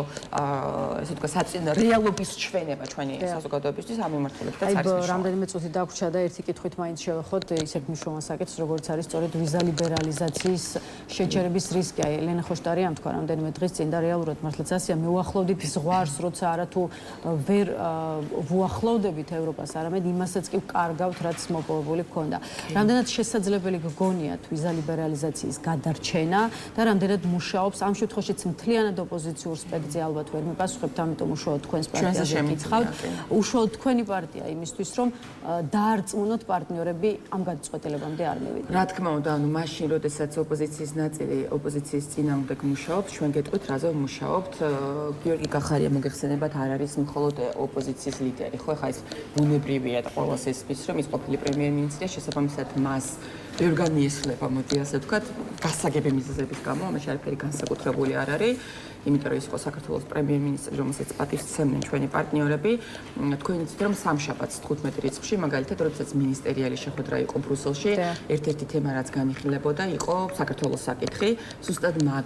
ესე ვთქვათ, რეალობის ჩვენება ჩვენი საზოგადოებისთვის ამ მიმართულებით და არის მნიშვნელოვანი. რამდენიმე წუთი დაგვრჩა და ერთი კითხვით მაინც შევეხოთ ისეთ მნიშვნელოვან საკითხს, როგორც არის სწორედ ვიზა ლიბერალიზაციის შეჩერების რისკი. აი, ელენა ხოშტარი ამ თქვა რამდენიმე დღის წინ და რეალურად მართლაც ასეა, მივახლოვდით ზღვარს, როცა არათუ ვერ ვუახლოვდებით ევროპას, არამედ იმასაც კი ვკარგავთ, რაც მოპოვებული გქონდა. რამდენად შესაძლებელი გგონიათ ვიზა ლიბერალიზაციის გადარჩენა და რამდენად მუშაობს ამ შემთხვევაშიც მთლიანად ოპოზიციურ სპექტრზე ალბათ ვერ მიპასუხებთ, ამიტომ უშუალოდ თქვენს პარტიაზე გითხავთ. უშუალოდ თქვენი პარტია იმისთვის, რომ დაარწმუნოთ პარტნიორები ამ გადაწყვეტილებამდე არ მივიდნენ. რა თქმა უნდა, ანუ მაშინ, როდესაც ოპოზიციის ნაწილი ოპოზიციის წინააღმდეგ მუშაობს, ჩვენ გეტყვით, რაზე ვმუშაობთ. გიორგი კახარია მოგეხსენებათ, არ არის მხოლოდ ოპოზიციის ლიდერი, ხო, ეხლა ეს ბუნებრივია და ყველას ესმის, რომ ის ყოფილი პრემიერ-მინისტრია, შესაბამისად მას ბევრგან მიესწრება, მოდი ასე ვთქვათ, გასაგები მიზეზების გამო, ამაში არაფერი განსაკუთრებული არ არის. იმიტომ რომ ის იყო საქართველოს პრემიერ-მინისტრი, რომელსაც პატივს სცემდნენ ჩვენი პარტნიორები. თქვენ იცით, რომ სამშაბათს 15 რიცხვში, მაგალითად, როდესაც მინისტერიალი შეხვედრა იყო ბრუსელში, ერთ-ერთი თემა, რაც განიხილებოდა, იყო საქართველოს საკითხი. ზუსტად მაგ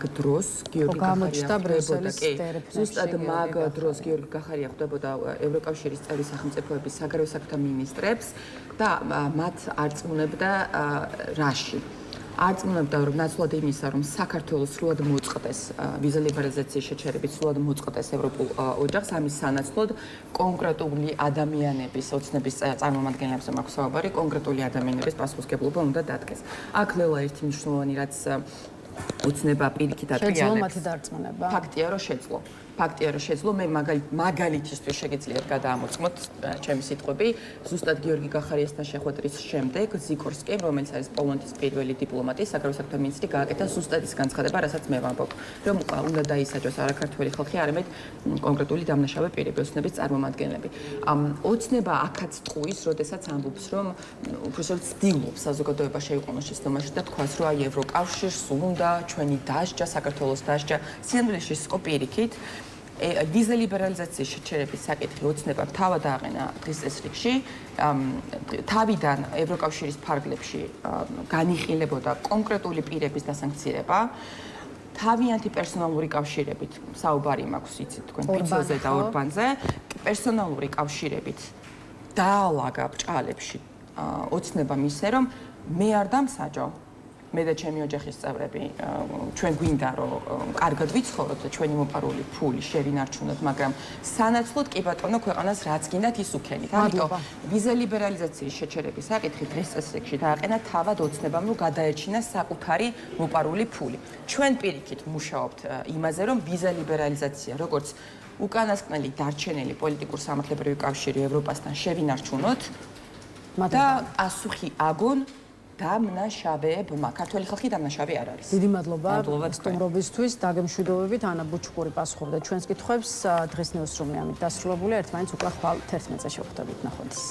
დროს გიორგი კახარია ხვდებოდა ევროკავშირის წევრი სახელმწიფოების საგარეო საქმეთა მინისტრებს და მათ არწმუნებდა რაში. არწმუნებდა, რომ ნაცვლად იმისა, რომ საქართველოს სრულად მოწყდეს ვიზა ლიბერალიზაციის შეჩერებით, სრულად მოწყდეს ევროპულ ოჯახს, ამის სანაცვლოდ კონკრეტული ადამიანების, ოცნების წარმომადგენლებზე მაქვს საუბარი, კონკრეტული ადამიანების პასუხისმგებლობა უნდა დადგეს. აქ ლელა ერთი მნიშვნელოვანი, რაც ოცნება პირიქით აკრიალებს. შეძლო მათი დარწმუნება? ფაქტია, რომ შეძლო. ფაქტია, რომ შეძლო, მე მაგალითისთვის შეგიძლიათ გადაამოწმოთ ჩემი სიტყვები. ზუსტად გიორგი კახარიასთან შეხვედრის შემდეგ ზიკორსკიმ, რომელიც არის პოლონეთის პირველი დიპლომატი, საგარეო საქმეთა მინისტრი, გააკეთა ზუსტად ის განცხადება, რასაც მე ვამბობ, რომ უნდა დაისაჯოს არა ქართველი ხალხი, არამედ კონკრეტული დამნაშავე პირები, ოცნების წარმომადგენლები. ოცნება აქაც ტყუის, როდესაც ამბობს, რომ უბრალოდ ცდილობს საზოგადოება შეიყვანოს შეცდომაში და თქვას, რომ აი ევროკავშირს უნდა ჩვენი დასჯა, საქართველოს დასჯა, სინამდვილეში ის იყო პირიქით. ვიზა ლიბერალიზაციის შეჩერების საკითხი ოცნებამ თავად ააყენა დღის წესრიგში. თავიდან ევროკავშირის ფარგლებში განიხილებოდა კონკრეტული პირების დასანქცირება. თავიანთი პერსონალური კავშირებით საუბარი მაქვს, იცით თქვენ ფიცოზე და ორბანზე, პერსონალური კავშირებით დაალაგა ბრჭყალებში ოცნებამ ისე, რომ მე არ დამსაჯო. მე და ჩემი ოჯახის წევრები ჩვენ გვინდა რომ კარგად ვიცხოვროთ და ჩვენი მოპარული ფული შევინარჩუნოთ, მაგრამ სანაცვლოდ კი ბატონო ქვეყანას რაც გინდათ ის უქენით. ამიტომ ვიზა ლიბერალიზაციის შეჩერების საკითხი დღეს წესრიგში დააყენა თავად ოცნებამ, რომ გადაეჩინა საკუთარი მოპარული ფული. ჩვენ პირიქით მუშაობთ იმაზე, რომ ვიზა ლიბერალიზაცია, როგორც უკანასკნელი დარჩენილი პოლიტიკურ-სამართლებრივი კავშირი ევროპასთან შევინარჩუნოთ და პასუხი აგონ დამნაშავეებმა. ქართველი ხალხი დამნაშავე არ არის. დიდი მადლობა სტუმრობისთვის. დაგემშვიდობებით. ანა ბუჩქური პასუხობდა ჩვენს კითხვებს. დღეს ნიუსრუმი ამით დასრულებულია. ერთმანეთს უკვე ხვალ 11-ზე შევხვდებით. ნახვამდის.